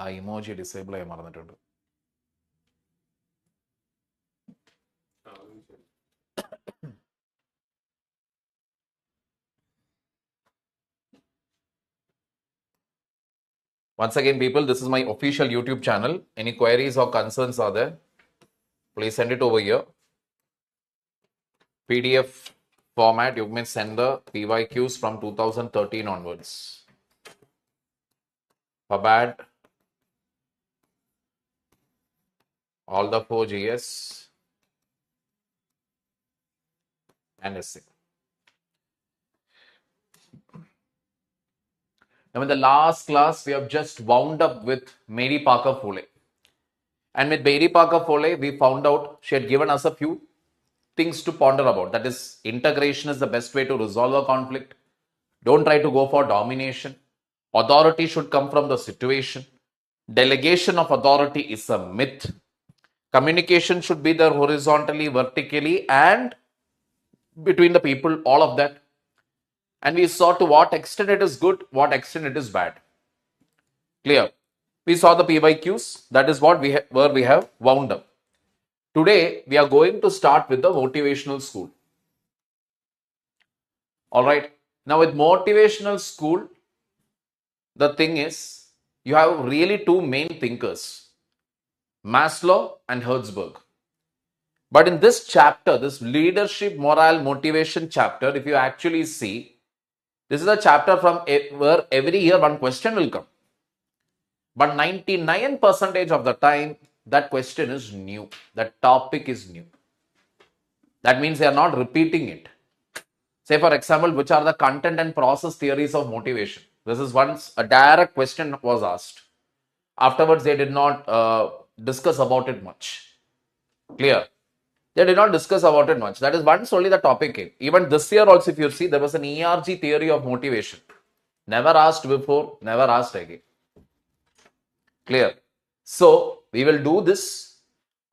ആ emoji disable ആയി മറന്നിട്ടുണ്ട്. Once again, people, this is my official YouTube channel. Any queries or concerns are there, please send it over here. PDF format, you may send the PYQs from 2013 onwards. Pabad, all the 4 GS and essay. Now, in the last class, we have just wound up with Mary Parker Foley. And with Mary Parker Foley, we found out she had given us a few things to ponder about. That is, integration is the best way to resolve a conflict. Don't try to go for domination. Authority should come from the situation. Delegation of authority is a myth. Communication should be there horizontally, vertically, and between the people, all of that. And we saw to what extent it is good, what extent it is bad. Clear? We saw the PYQs. That is what where we have wound up. Today, we are going to start with the motivational school. All right. Now, with motivational school, the thing is, you have really two main thinkers, Maslow and Herzberg. But in this chapter, this leadership, morale, motivation chapter, if you actually see, this is a chapter from where every year one question will come. But 99% of the time, that question is new. That topic is new. That means they are not repeating it. Say, for example, which are the content and process theories of motivation? This is once a direct question was asked. Afterwards, they did not discuss about it much. Clear? They did not discuss about it much. That is once only the topic came. Even this year also, if you see, there was an ERG theory of motivation. Never asked before, never asked again. Clear? So, we will do this.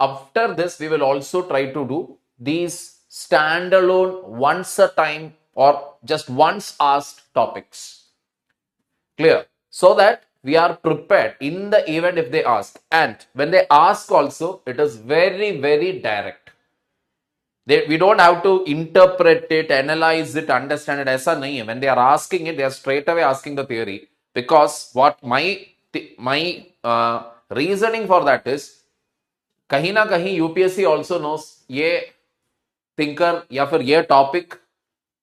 After this, we will also try to do these standalone once a time or just once asked topics. Clear? So that we are prepared in the event if they ask. And when they ask also, it is very, very direct. We don't have to interpret it, analyze it, understand it. Aisa nahi hai. When they are asking it, they are straight away asking the theory. Because what my reasoning for that is, कहीं ना कहीं UPSC also knows ये thinker या फिर ये topic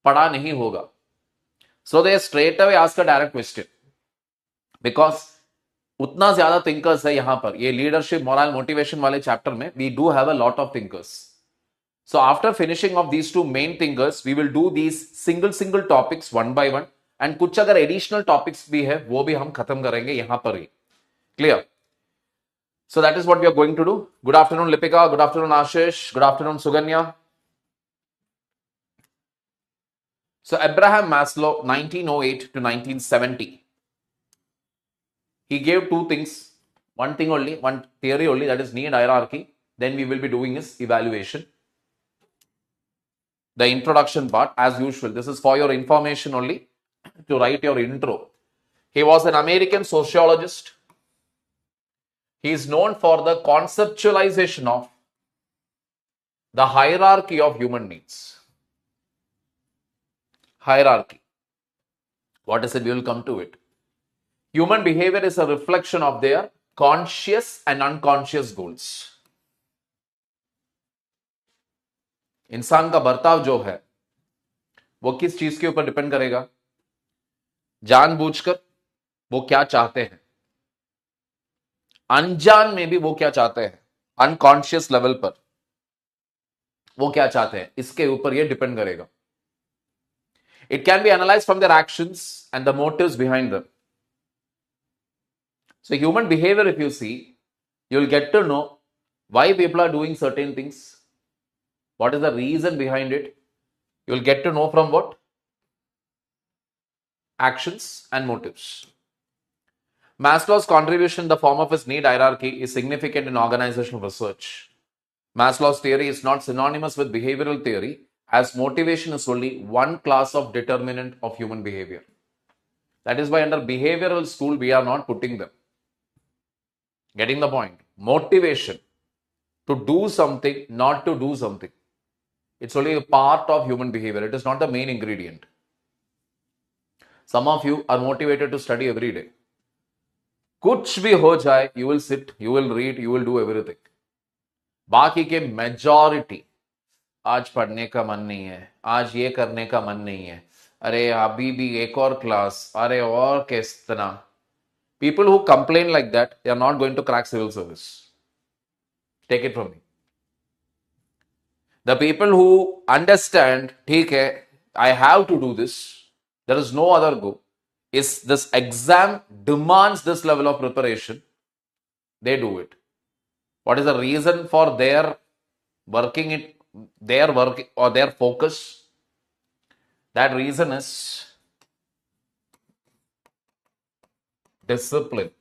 पढ़ा नहीं होगा. So they straight away ask a direct question because उतना ज्यादा थिंकर्स है यहां पर. ये लीडरशिप मोरल मोटिवेशन वाले चैप्टर में we do have a lot of thinkers. So after finishing of these two main thinkers we will do these single topics one by one. And कुछ अगर एडिशनल टॉपिक्स भी है वो भी हम खत्म करेंगे यहां पर ही. Clear? So that is what we are going to do. Good afternoon, Lipika. Good afternoon, Ashish. Good afternoon, Suganya. So Abraham Maslow, 1908 to 1970. He gave two things. One thing only, one theory only, that is need hierarchy. Then we will be doing is evaluation. The introduction part, as usual. This is for your information only, to write your intro. He was an American sociologist. He is known for the conceptualization of the hierarchy of human needs. Hierarchy. What is it? We will come to it. Human behavior is a reflection of their conscious and unconscious goals. इंसान का बर्ताव जो है वो किस चीज के ऊपर डिपेंड करेगा? जानबूझकर वो क्या चाहते हैं, अनजान में भी वो क्या चाहते हैं, अनकॉन्शियस लेवल पर वो क्या चाहते हैं, इसके ऊपर ये डिपेंड करेगा. It can be analyse from their actions and the motives behind them. So human behaviour, if you see, you will get to know why people are doing certain things, what is the reason behind it. You will get to know from what? Actions and motives. Maslow's contribution in the form of his need hierarchy is significant in organizational research. Maslow's theory is not synonymous with behavioral theory, as motivation is only one class of determinant of human behavior. That is why under behavioral school we are not putting them. Getting the point? Motivation to do something, not to do something. It's only a part of human behavior. It is not the main ingredient. Some of you are motivated to study every day. कुछ भी हो जाए, you will sit, you will read, you will do everything. बाकी के majority, आज पढ़ने का मन नहीं है, आज ये करने का मन नहीं है, अरे अभी भी एक और क्लास, अरे और कितना. People who complain like that, they are not going to crack civil service. Take it from me. The people who understand, ठीक है, I have to do this, there is no other go, is this exam demands this level of preparation, they do it. What is the reason for their working it, their work or their focus? That reason is discipline,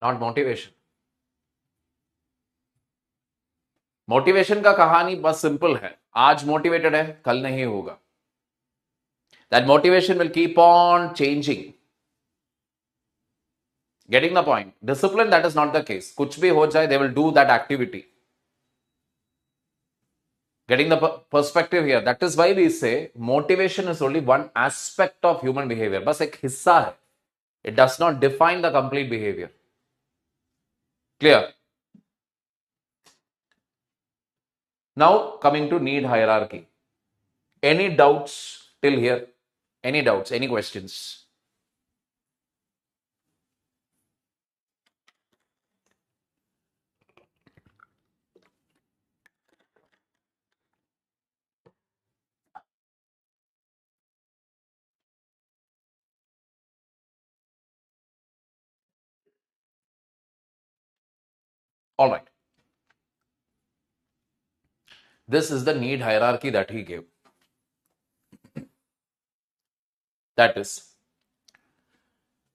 not motivation. Motivation का कहानी बस simple है, आज motivated है, कल नहीं होगा. That motivation will keep on changing. Getting the point? Discipline, that is not the case. कुछ भी हो जाए, they will do that activity. Getting the perspective here. That is why we say motivation is only one aspect of human behavior. बस एक हिस्सा है. It does not define the complete behavior. Clear? Now coming to need hierarchy. Any doubts till here? Any doubts? Any questions? All right. This is the need hierarchy that he gave. That is,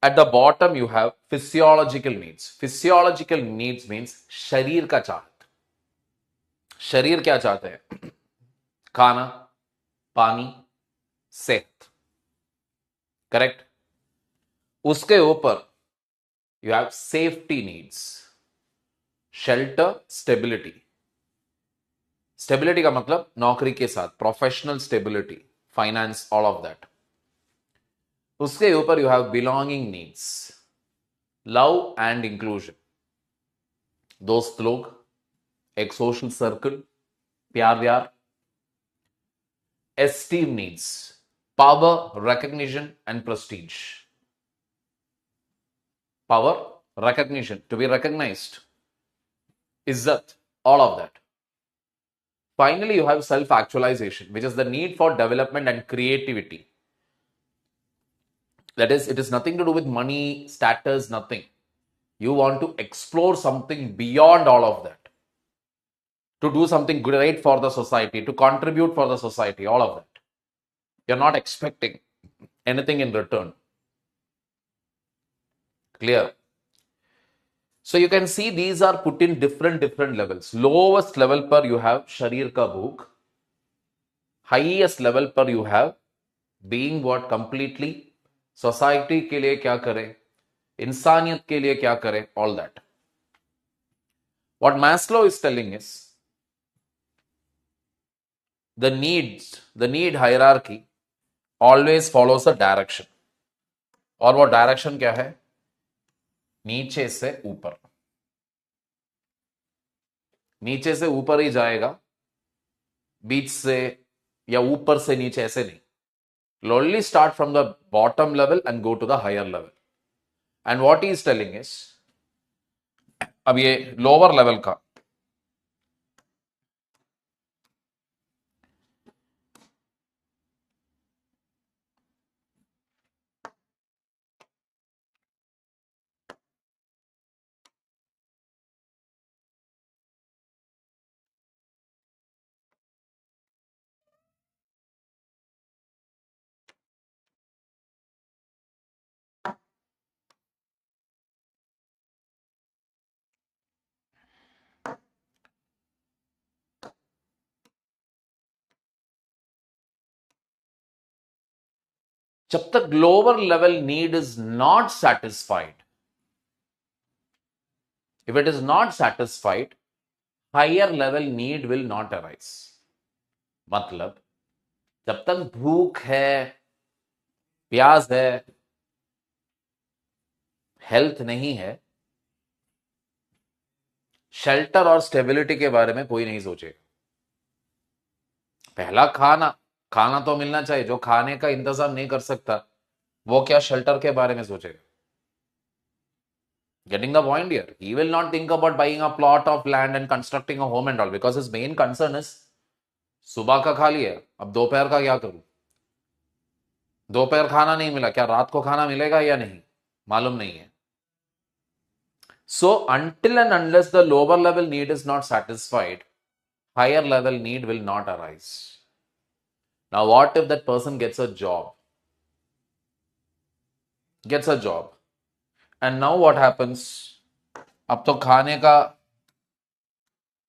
at the bottom you have physiological needs. Physiological needs means शरीर का चाहत. शरीर क्या चाहते हैं? खाना, पानी, सेहत. करेक्ट. उसके ऊपर you have safety needs. Shelter, stability. Stability का मतलब नौकरी के साथ, professional stability, finance, all of that. उसके ऊपर you have belonging needs. Love and inclusion. दोस्त लोग, एक social circle, प्यार व्यार. Esteem needs. Power, recognition and prestige. Power, recognition, to be recognized. Izzat, all of that. Finally, you have self-actualization, which is the need for development and creativity. That is, it is nothing to do with money, status, nothing. You want to explore something beyond all of that. To do something great for the society, to contribute for the society, all of that. You're not expecting anything in return. Clear? So you can see these are put in different levels. Lowest level per you have Sharir ka bhook. Highest level per you have being what completely society के लिए क्या करे, इंसानियत के लिए क्या करे, all that. What Maslow is telling is the need hierarchy always follows a direction. और वो डायरेक्शन क्या है? नीचे से ऊपर. नीचे से ऊपर ही जाएगा, बीच से या ऊपर से नीचे ऐसे नहीं. You'll only start from the bottom level and go to the higher level. And what he is telling is, अब ये lower level का जब तक lower level need is not satisfied, if it is not satisfied, higher level need will not arise. मतलब जब तक भूख है, प्यास है, हेल्थ नहीं है, शेल्टर और स्टेबिलिटी के बारे में कोई नहीं सोचेगा। पहला खाना, खाना तो मिलना चाहिए। जो खाने का इंतजाम नहीं कर सकता वो क्या शेल्टर के बारे में सोचेगा? Getting the point here? He will not think about buying a plot of land and constructing a home and all, because his main concern is सुबह का खा लिया, अब दोपहर का क्या करूं? दोपहर खाना नहीं मिला, क्या रात को खाना मिलेगा या नहीं, मालूम नहीं है। So until and unless the lower level need is not satisfied, higher level need will not arise. Now what if that person gets a job? Gets a job. And now what happens? अब तो खाने का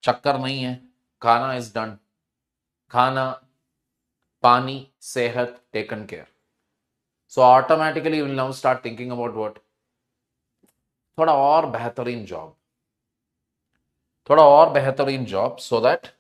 चक्कर नहीं है, खाना is done. खाना, पानी, सेहत, taken care. So automatically will now start thinking about what? थोड़ा और बेहतरीन जॉब, थोड़ा और बेहतरीन जॉब, सो दैट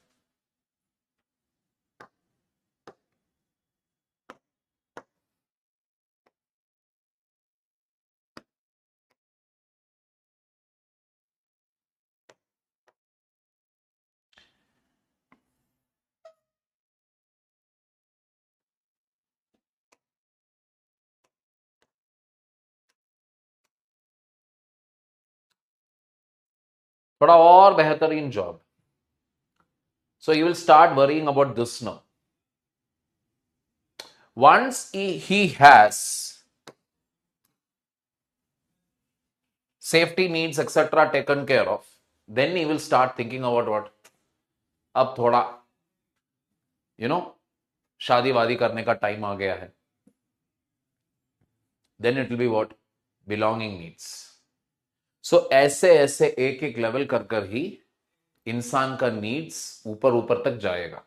थोड़ा और बेहतरीन job. So you will start worrying about this now. Once he has safety needs etc taken care of, then he will start thinking about what? अब थोड़ा यू नो शादी वादी करने का टाइम आ गया है। Then it will be what? Belonging needs. So ऐसे ऐसे एक एक लेवल कर कर ही इंसान का नीड्स ऊपर ऊपर तक जाएगा।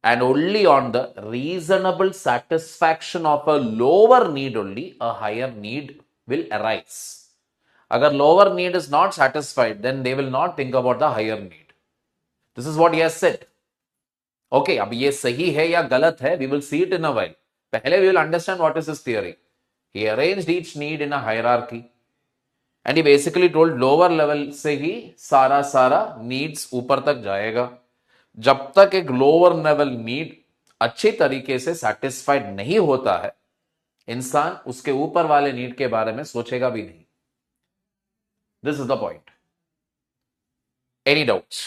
And only on the reasonable satisfaction of a lower need only a higher need will arise. अगर lower need is not satisfied, then they will not think about the higher need. This is what he has said. Okay, अब ये सही है या गलत है, we will see it in a while. पहले we will understand what is his theory. He arranged each need in a hierarchy. And he basically told lower level से ही सारा सारा नीड्स ऊपर तक जाएगा। जब तक एक लोअर लेवल नीड अच्छी तरीके से सेटिस्फाइड नहीं होता है, इंसान उसके ऊपर वाले नीड के बारे में सोचेगा भी नहीं। This is the point. Any doubts?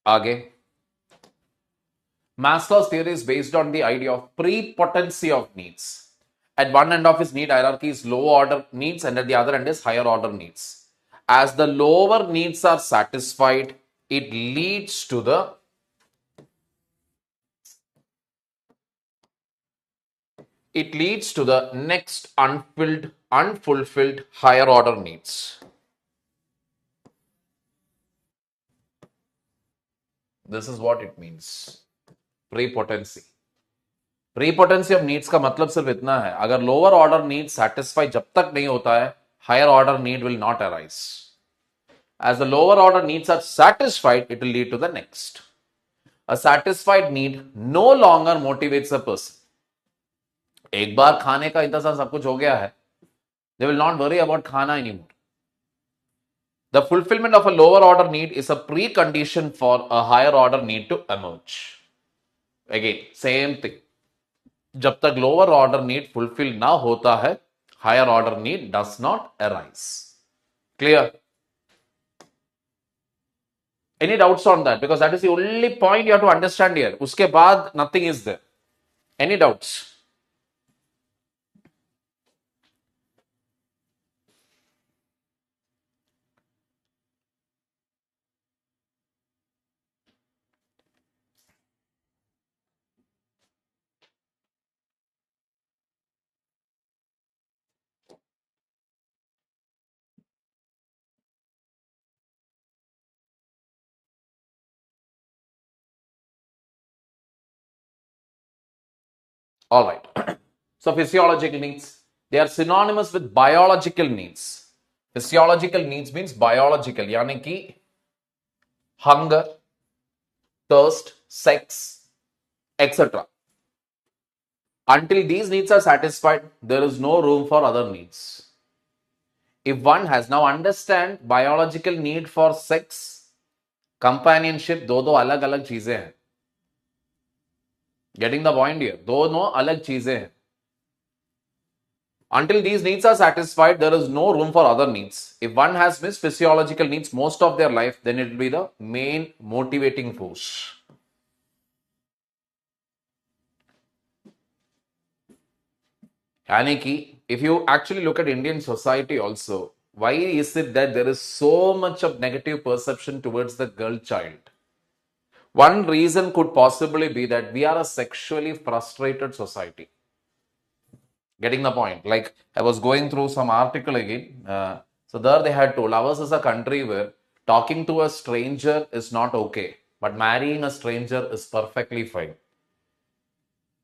आगे, Maslow's theory is based on the idea of prepotency of needs. At one end of his need hierarchy is low order needs, and at the other end is higher order needs. As the lower needs are satisfied, it leads to the next unfulfilled higher order needs. This is what it means. Prepotency. Prepotency of needs का मतलब सिर्फ इतना है, अगर lower order need satisfy जब तक नहीं होता है, higher order need will not arise. As the lower order needs are satisfied, it will lead to the next. A satisfied need no longer motivates a person. एक बार खाने का इंतजाम सब कुछ हो गया है, they will not worry about खाना anymore. The fulfillment of a lower order need is a precondition for a higher order need to emerge. Again, same thing. जब तक लोअर ऑर्डर नीड फुलफिल ना होता है, higher order need does not arise. Clear? Any doubts on that? Because that is the only point you have to understand here. उसके बाद nothing is there. Any doubts? All right. So physiological needs, they are synonymous with biological needs. Physiological needs means biological, यानी कि hunger, thirst, sex, etc. Until these needs are satisfied, there is no room for other needs. If one has now understand biological need for sex, companionship, दो अलग अलग चीजें हैं. Getting the point here? दोनों अलग चीजें हैं. Until these needs are satisfied, there is no room for other needs. If one has missed physiological needs most of their life, then it will be the main motivating force. यानी कि if you actually look at Indian society also, why is it that there is so much of negative perception towards the girl child? One reason could possibly be that we are a sexually frustrated society. Getting the point? Like, I was going through some article again. So there they had told ours is a country where talking to a stranger is not okay, but marrying a stranger is perfectly fine.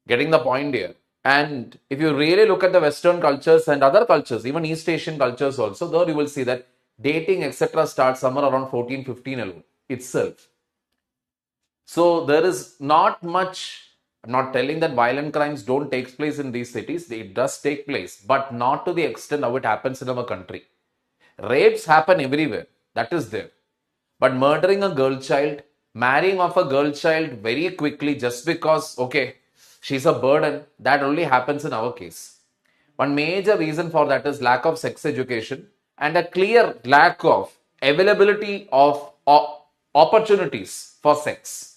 Getting the point here? And if you really look at the Western cultures and other cultures, even East Asian cultures also, there you will see that dating, etc. starts somewhere around 14, 15 alone itself. So there is not much. I'm not telling that violent crimes don't take place in these cities. It does take place, but not to the extent how it happens in our country. Rapes happen everywhere. That is there. But murdering a girl child, marrying off a girl child very quickly just because, okay, she's a burden, that only happens in our case. One major reason for that is lack of sex education and a clear lack of availability of opportunities for sex.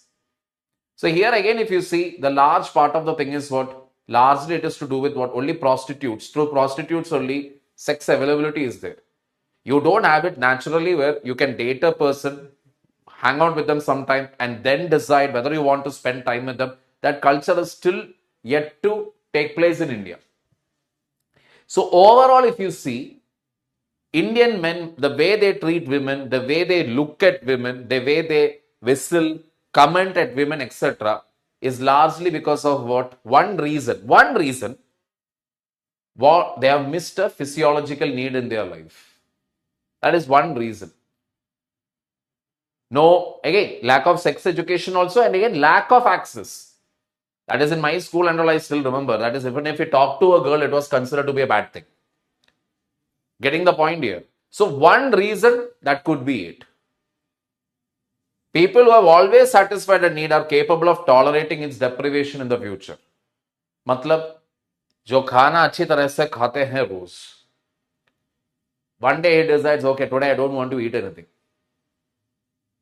So here again, if you see, the large part of the thing is what? Largely it is to do with what? Only prostitutes. Through prostitutes only sex availability is there. You don't have it naturally where you can date a person, hang out with them sometime and then decide whether you want to spend time with them. That culture is still yet to take place in India. So overall, if you see, Indian men, the way they treat women, the way they look at women, the way they whistle, comment at women, etc., is largely because of what? One reason, what they have missed a physiological need in their life. That is one reason. No, again, lack of sex education also, and again, lack of access. That is in my school and all, I still remember. That is, even if you talk to a girl, it was considered to be a bad thing. Getting the point here? So one reason that could be it. People who have always satisfied a need are capable of tolerating its deprivation in the future. मतलब जो खाना अच्छी तरह से खाते हैं रोज, one day he decides, okay, today I don't want to eat anything.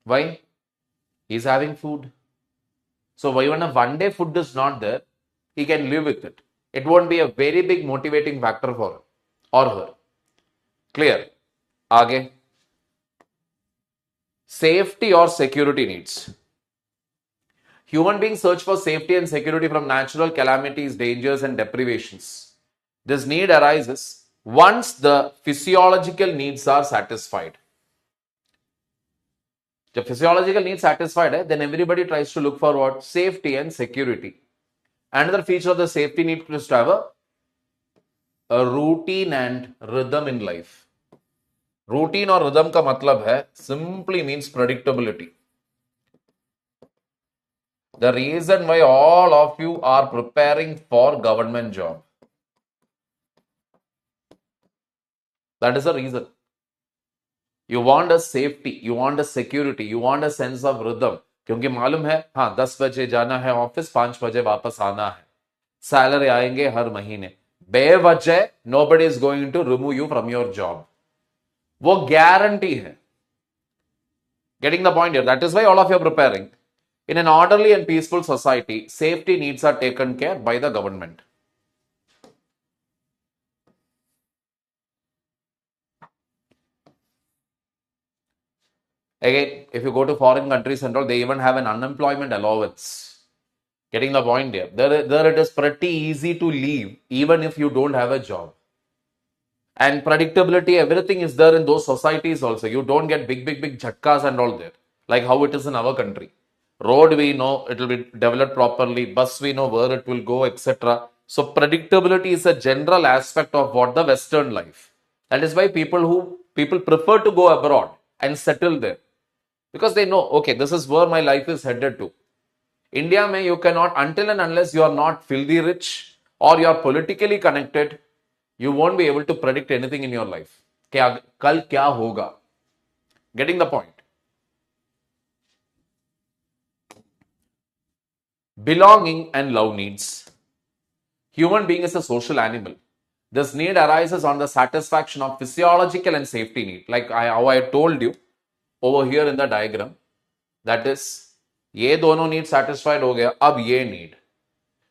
Why? He's having food. So even if one day food is not there, he can live with it. It won't be a very big motivating factor for him or her. Clear? Aage. Safety or security needs. Human beings search for safety and security from natural calamities, dangers, and deprivations. This need arises once the physiological needs are satisfied. The physiological needs satisfied, then everybody tries to look for what? Safety and security. Another feature of the safety need is to have a routine and rhythm in life. Routine or rhythm का मतलब है simply means predictability. The reason why all of you are preparing for government job. That is the reason. You want a safety, you want a security, you want a sense of rhythm. क्योंकि मालूम है हाँ 10 बजे जाना है office, 5 बजे वापस आना है, सैलरी आएंगे हर महीने, बेवजह nobody is going to remove you from your job. वो गारंटी है. Getting the point here? That is why all of you are preparing. In an orderly and peaceful society, safety needs are taken care by the government. Again, if you go to foreign countries and all, they even have an unemployment allowance. Getting the point here? There it is pretty easy to leave even if you don't have a job. And predictability, everything is there in those societies also. You don't get big jhatkas and all there, like how it is in our country. Road we know it will be developed properly, bus we know where it will go, etc. So predictability is a general aspect of what the Western life. That is why people prefer to go abroad and settle there. Because they know, okay, this is where my life is headed to. India mein you cannot, until and unless you are not filthy rich or you are politically connected, you won't be able to predict anything in your life. Kal kya hoga? Getting the point? Belonging and love needs. Human being is a social animal. This need arises on the satisfaction of physiological and safety need. Like how I told you over here in the diagram. That is, ये दोनों need satisfied हो गया, अब ये need,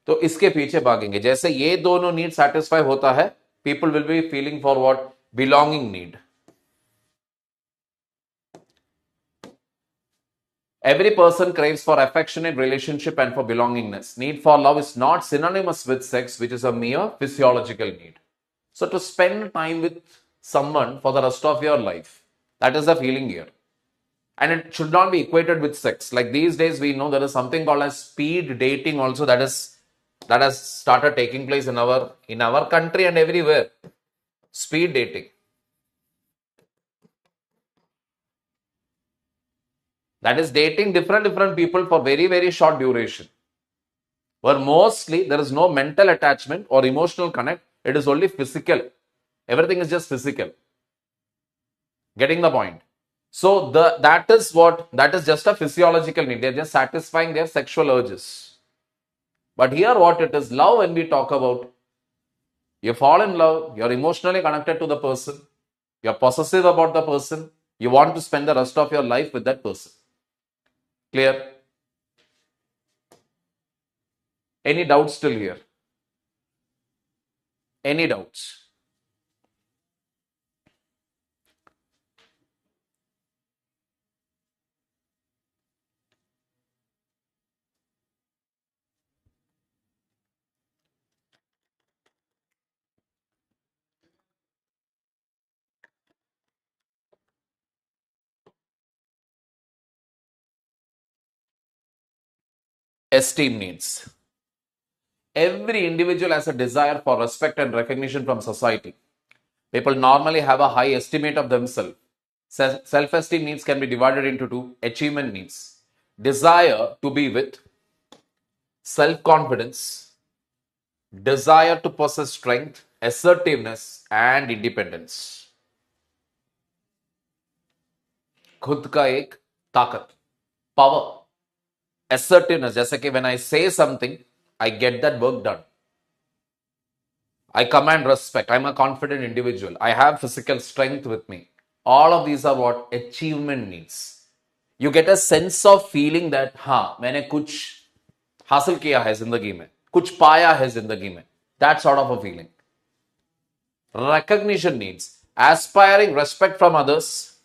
तो इसके पीछे भागेंगे. जैसे ये दोनों नीड satisfy होता है, people will be feeling for what? Belonging need. Every person craves for affectionate relationship and for belongingness. Need for love is not synonymous with sex, which is a mere physiological need. So to spend time with someone for the rest of your life, that is the feeling here. And it should not be equated with sex. Like these days, we know there is something called as speed dating also that has started taking place in our country and everywhere. Speed dating. That is dating different people for very short duration. Where mostly there is no mental attachment or emotional connect. It is only physical. Everything is just physical. Getting the point? So that is just a physiological need. They're just satisfying their sexual urges. But here what it is, love, when we talk about, you fall in love, you're emotionally connected to the person, you're possessive about the person, you want to spend the rest of your life with that person. Clear? Any doubts still here? Any doubts? Esteem needs. Every individual has a desire for respect and recognition from society. People normally have a high estimate of themselves. Self-esteem needs can be divided into two: achievement needs. Desire to be with, self-confidence, desire to possess strength, assertiveness, and independence. खुद का एक ताकत, power, assertiveness. जैसे कि when I say something, I get that work done. I command respect. I'm a confident individual. I have physical strength with me. All of these are what? Achievement needs. You get a sense of feeling that हाँ मैंने कुछ हासिल किया है जिंदगी में, कुछ पाया है जिंदगी में. That sort of a feeling. Recognition needs aspiring respect from others,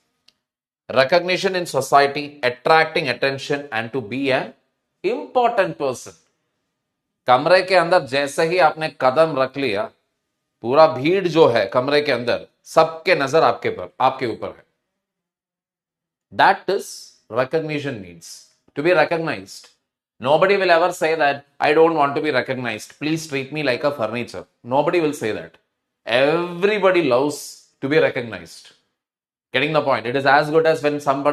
recognition in society, attracting attention, and to be an important person. कमरे के अंदर जैसे ही आपने कदम रख लिया, पूरा भीड़ जो है कमरे के अंदर, सबके नजर आपके ऊपर है. That is recognition needs to be recognized. Nobody will ever say that I don't want to be recognized. Please treat me like a furniture. Nobody will say that. Everybody loves to be recognized. Getting the point? It is as good as when some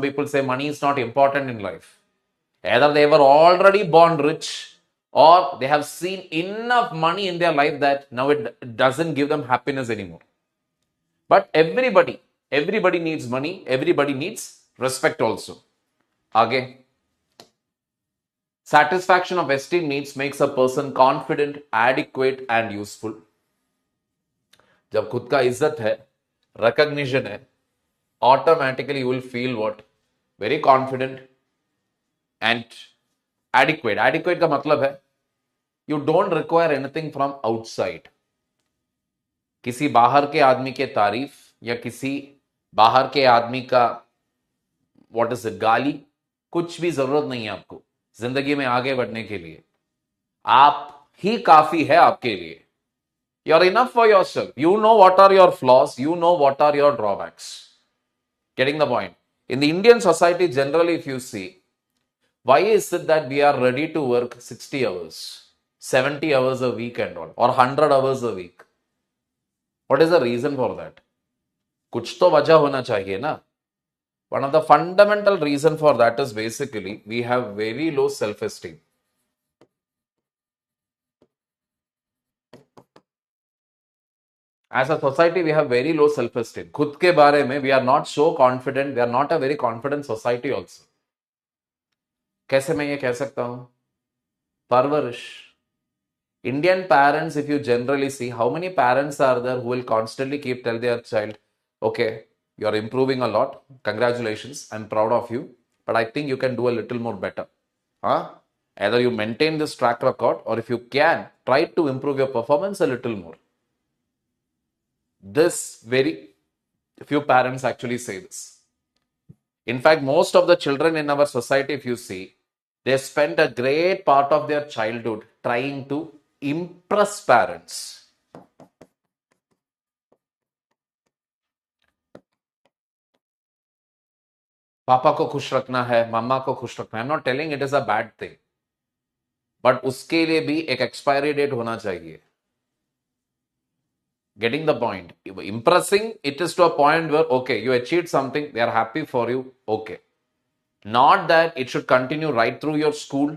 people say money is not important in life. Either they were already born rich or they have seen enough money in their life that now it doesn't give them happiness anymore. But everybody needs money. Everybody needs respect also. Again, satisfaction of esteem needs makes a person confident, adequate and useful. जब खुद का इज्जत है, recognition है, automatically you will feel what? Very confident and adequate. Adequate का मतलब है you don't require anything from outside. किसी बाहर के आदमी के तारीफ या किसी बाहर के आदमी का what is it, गाली, कुछ भी जरूरत नहीं है आपको जिंदगी में आगे बढ़ने के लिए. आप ही काफी है आपके लिए. You're enough for yourself. You know what are your flaws. You know what are your drawbacks. Getting the point? In the Indian society, generally, if you see, why is it that we are ready to work 60 hours, 70 hours a week and all, or 100 hours a week? What is the reason for that? कुछ तो वजह होना चाहिए ना. One of the fundamental reason for that is basically we have very low self-esteem. As a society, we have very low self-esteem. खुद के बारे में we are not so confident. We are not a very confident society also. कैसे मैं ये कह सकता हूं? परवरिश. Indian parents, if you generally see, how many parents are there who will constantly tell their child, okay, you are improving a lot. Congratulations. I'm proud of you. But I think you can do a little more better. Huh? Either you maintain this track record or if you can, try to improve your performance a little more. This very few parents actually say this. In fact, most of the children in our society, if you see, they spend a great part of their childhood trying to impress parents. पापा को खुश रखना है, मम्मा को खुश रखना है. I'm not telling it is a bad thing. But उसके लिए भी एक expiry date होना चाहिए. Getting the point. Impressing, it is to a point where, okay, you achieved something, they are happy for you, okay. Not that it should continue right through your school,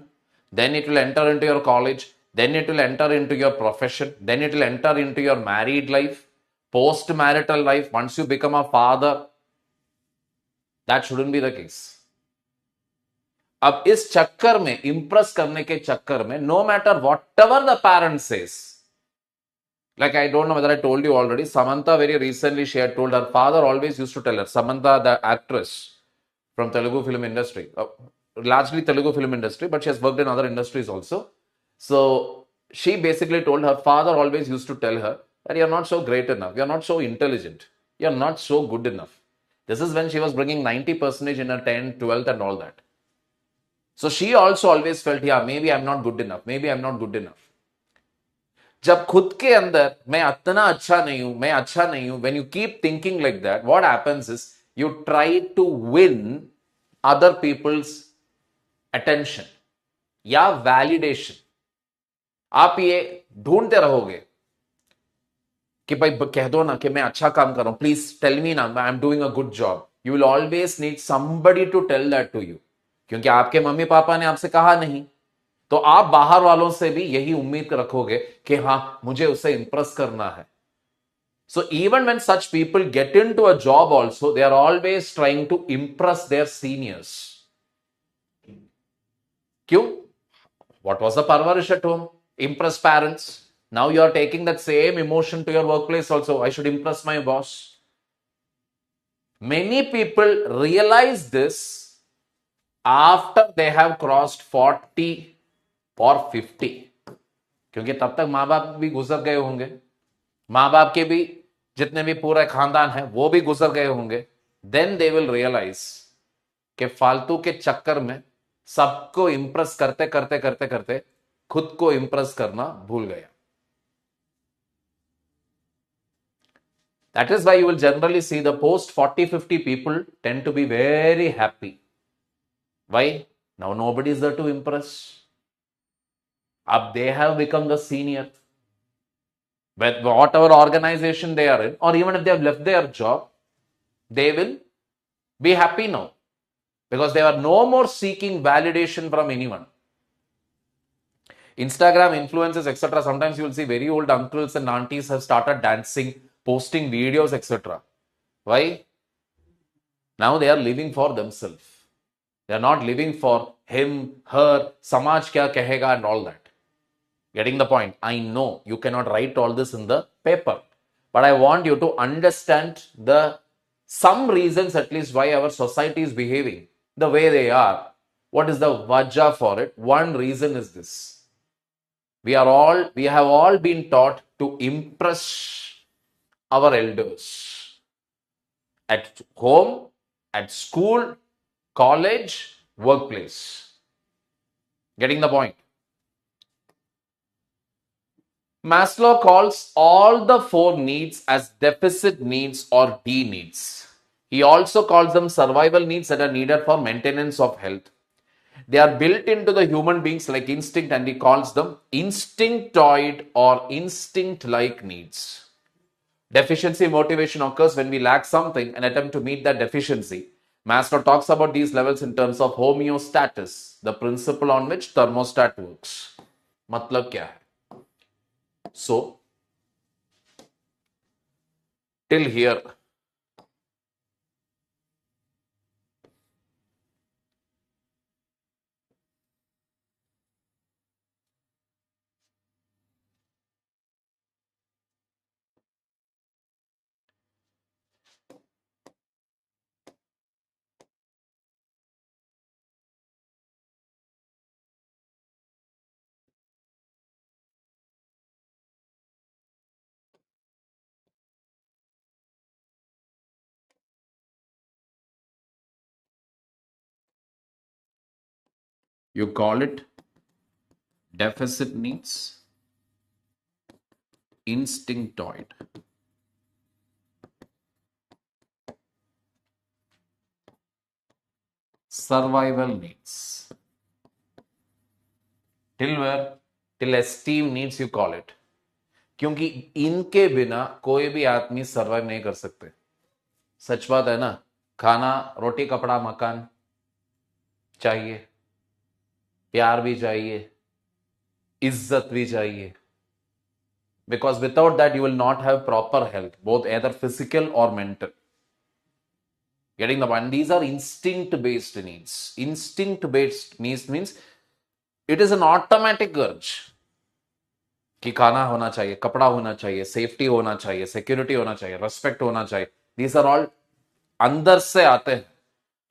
then it will enter into your college, then it will enter into your profession, then it will enter into your married life, post-marital life, once you become a father. That shouldn't be the case. अब इस चक्कर में, impress करने के चक्कर में, no matter whatever the parent says, like I don't know whether I told you already, Samantha very recently she had told her father always used to tell her, Samantha the actress from Telugu film industry, largely Telugu film industry, but she has worked in other industries also. So she basically told her father always used to tell her that you're not so great enough, you're not so intelligent, you're not so good enough. This is when she was bringing 90% in her 10th, 12th and all that. So she also always felt, yeah, maybe I'm not good enough, maybe I'm not good enough. जब खुद के अंदर मैं इतना अच्छा नहीं हूं, मैं अच्छा नहीं हूं, when you keep thinking like that, what happens is you try to win other people's attention या validation. आप ये ढूंढते रहोगे कि भाई कह दो ना कि मैं अच्छा काम कर रहा हूं, प्लीज टेल मी ना I am doing a good job. You will always need somebody to tell that to you, क्योंकि आपके मम्मी पापा ने आपसे कहा नहीं, तो आप बाहर वालों से भी यही उम्मीद रखोगे कि हां मुझे उसे इंप्रेस करना है. So even when such people get into a job also, they are always trying to impress their seniors. क्यों? What was the parvarish at home? Impress parents. Now you are taking that same emotion to your workplace also. I should impress my boss. Many people realize this after they have crossed 40 or 50, क्योंकि तब तक माँ बाप भी गुजर गए होंगे, माँ बाप के भी जितने भी पूरा खानदान है वो भी गुजर गए होंगे, देन दे विल रियलाइज कि फालतू के चक्कर में सबको इंप्रेस करते करते करते करते खुद को इंप्रेस करना भूल गया. That is why you will generally see the post 40-50 people tend to be very happy. Why? Now nobody is there to impress. Up they have become the senior. But whatever organization they are in, or even if they have left their job, they will be happy now. Because they are no more seeking validation from anyone. Instagram influencers, etc. Sometimes you will see very old uncles and aunties have started dancing, posting videos, etc. Why? Now they are living for themselves. They are not living for him, her, samaj kya kahega and all that. Getting the point? I know you cannot write all this in the paper, but I want you to understand some reasons at least why our society is behaving the way they are. What is the wajah for it? One reason is this. We have all been taught to impress our elders at home, at school, college, workplace. Getting the point? Maslow calls all the 4 needs as deficit needs or D needs. He also calls them survival needs that are needed for maintenance of health. They are built into the human beings like instinct, and he calls them instinctoid or instinct-like needs. Deficiency motivation occurs when we lack something and attempt to meet that deficiency. Maslow talks about these levels in terms of homeostasis, the principle on which thermostat works. मतलब क्या है? So, till here, you call it deficit needs, instinctoid, survival needs. Till where? Till esteem needs you call it. क्योंकि इनके बिना कोई भी आदमी survive नहीं कर सकते. सच बात है ना. खाना, रोटी, कपड़ा, मकान चाहिए, प्यार भी चाहिए, इज्जत भी चाहिए. Because without that you will not have proper health, both either physical or mental. Getting the point? These are instinct-based needs. Instinct-based needs means it is an automatic urge कि खाना होना चाहिए, कपड़ा होना चाहिए, सेफ्टी होना चाहिए, सिक्योरिटी होना चाहिए, रेस्पेक्ट होना चाहिए. These are all अंदर से आते हैं.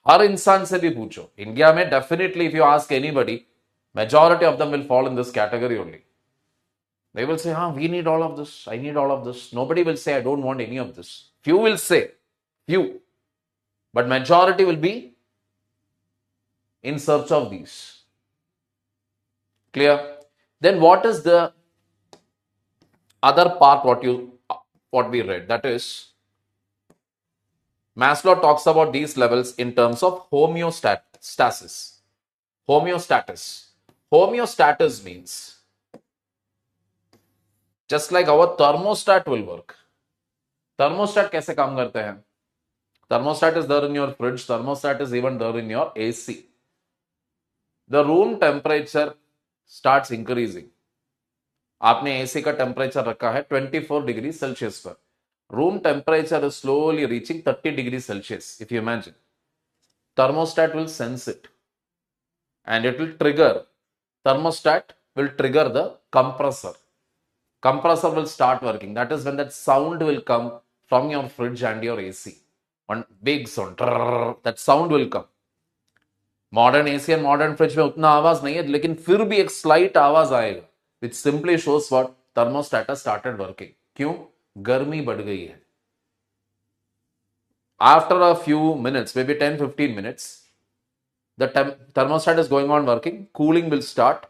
हर इंसान से भी पूछो. इंडिया में definitely if you ask anybody, majority of them will fall in this category only. They will say, we need all of this, I need all of this. Nobody will say, I don't want any of this. Few will say, few. But majority will be in search of these. Clear? Then what is the other part what we read? That is, Maslow talks about these levels in terms of homeostasis. Homeostasis means just like our thermostat will work. Thermostat कैसे काम करते हैं? Thermostat is there in your fridge. Thermostat is even there in your AC. The room temperature starts increasing. आपने AC का temperature रखा है 24 degree Celsius पर. Room temperature is slowly reaching 30 degrees Celsius. If you imagine, thermostat will sense it and it will trigger. Thermostat will trigger the compressor. Compressor will start working. That is when that sound will come from your fridge and your AC. One big sound. That sound will come. Modern AC and modern fridge में उतना आवाज नहीं है, लेकिन फिर भी एक slight आवाज आएगा, विच simply shows what thermostat started working. क्यों? गर्मी बढ़ गई है. After a few minutes, may be 10-15 minutes, the thermostat is going on working, cooling will start,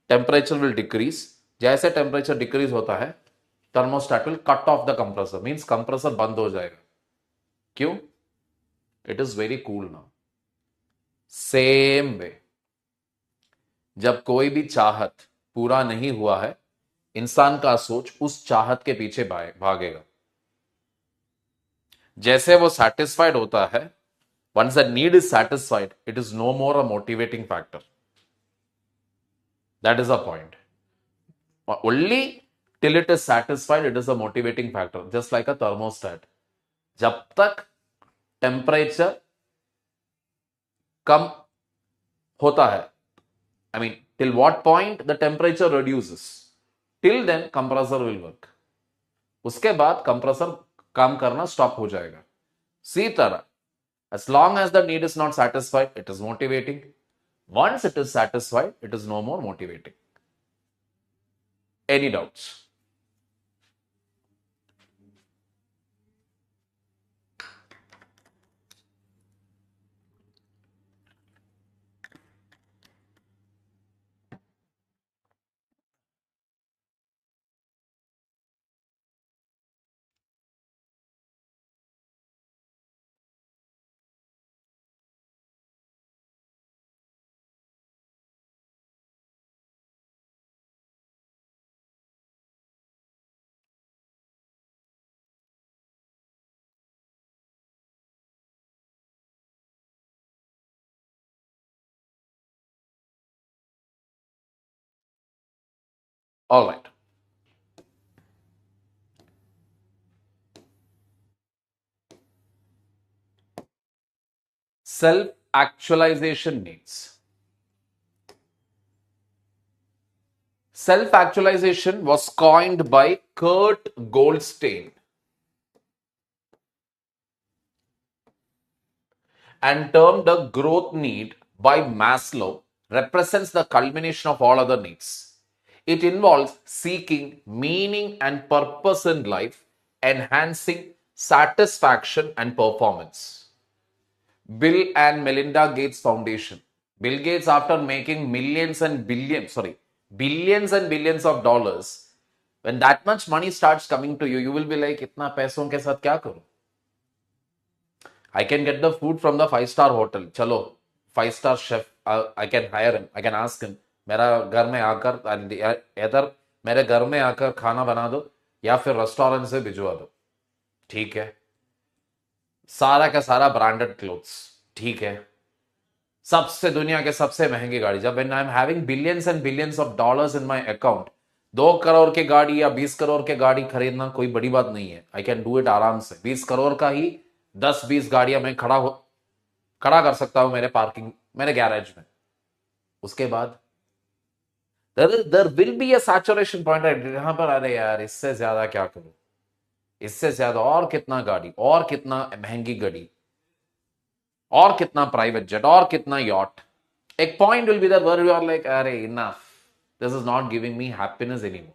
temperature will decrease. जैसे टेम्परेचर डिक्रीज होता है, thermostat will cut off the compressor, means compressor बंद हो जाएगा. क्यों? It is very cool now. Same way, जब कोई भी चाहत पूरा नहीं हुआ है, इंसान का सोच उस चाहत के पीछे भागेगा. जैसे वो सेटिस्फाइड होता है, once that need is satisfied, it is no more a motivating factor. That is the point. Only till it is satisfied, it is a motivating factor, just like a thermostat. जब तक temperature कम होता है, I mean, till what point the temperature reduces, till then compressor will work. उसके बाद compressor काम करना stop हो जाएगा. सी तरह, as long as the need is not satisfied, it is motivating. Once it is satisfied, it is no more motivating. Any doubts? All right. Self-actualization needs. Self-actualization was coined by Kurt Goldstein and termed a growth need by Maslow, represents the culmination of all other needs. It involves seeking meaning and purpose in life, enhancing satisfaction and performance. Bill and Melinda Gates Foundation. Bill Gates, after making billions and billions of dollars, when that much money starts coming to you, you will be like, इतना पैसों के साथ क्या करूं? I can get the food from the 5-star hotel. चलो, 5-star chef, I can hire him. I can ask him, मेरा घर में आकर, इधर मेरे घर में आकर खाना बना दो, या फिर रेस्टोरेंट से भिजवा दो. ठीक है. सारा का सारा ब्रांडेड क्लोथ्स. ठीक है. सबसे दुनिया के सबसे महंगी गाड़ी. जब I am having billions and billions of dollars in my account, 2 crore की गाड़ी या 20 करोड़ की गाड़ी खरीदना कोई बड़ी बात नहीं है. आई कैन डू इट आराम से. 20 करोड़ का ही 10-20 गाड़ियां मैं खड़ा कर सकता हूं मेरे गैरेज में. उसके बाद there will be a saturation point यहां पर. अरे यार, इससे ज्यादा क्या करूं, इससे ज्यादा और कितना गाड़ी, और कितना महंगी गाड़ी, और कितना प्राइवेट जेट, और कितना यॉट. एक point will be there where you are like, अरे enough, this is not giving me happiness anymore.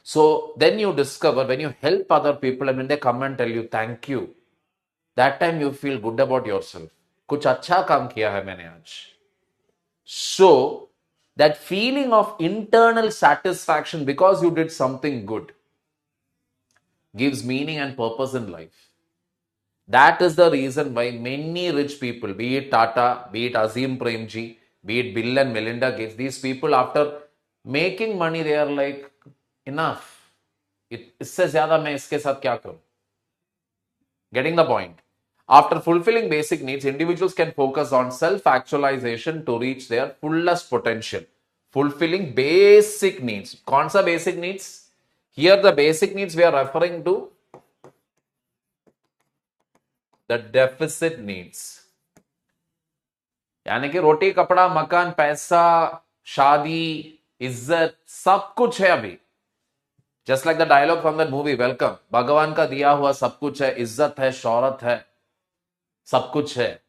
So then you discover, when you help other people and when they come and tell you thank you, that time you feel good about yourself. कुछ अच्छा काम किया है मैंने आज. So that feeling of internal satisfaction because you did something good gives meaning and purpose in life. That is the reason why many rich people, be it Tata, be it Azim Premji, be it Bill and Melinda Gates, these people, after making money, they are like, enough. इससे ज्यादा मैं इसके साथ क्या करूं? Getting the point? After fulfilling basic needs, individuals can focus on self-actualization to reach their fullest potential. Fulfilling basic needs. कौन सा basic needs? Here the basic needs we are referring to the deficit needs. यानी कि रोटी, कपड़ा, मकान, पैसा, शादी, इज्जत, सब कुछ है अभी. Just like the dialogue from that movie Welcome. भगवान का दिया हुआ सब कुछ है, इज्जत है, शौहरत है, सब कुछ है.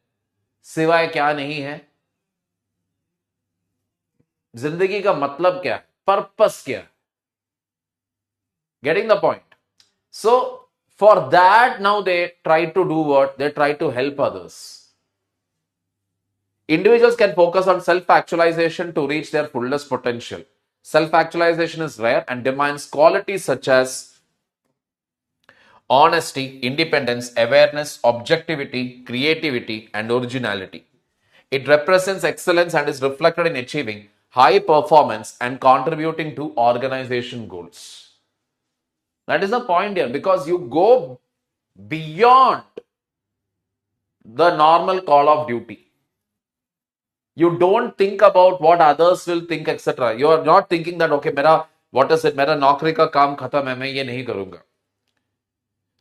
सिवाय क्या नहीं है, जिंदगी का मतलब क्या है, पर्पस क्या है. Getting the point? So, for that, now they try to do what? They try to help others. Individuals can focus on self actualization to reach their fullest potential. Self actualization is rare and demands qualities such as honesty, independence, awareness, objectivity, creativity, and originality. It represents excellence and is reflected in achieving high performance and contributing to organization goals. That is the point here, because you go beyond the normal call of duty. You don't think about what others will think, etc. You are not thinking that, okay, मेरा what is it, मेरा नौकरी का काम खत्म है, मैं ये नहीं करूंगा.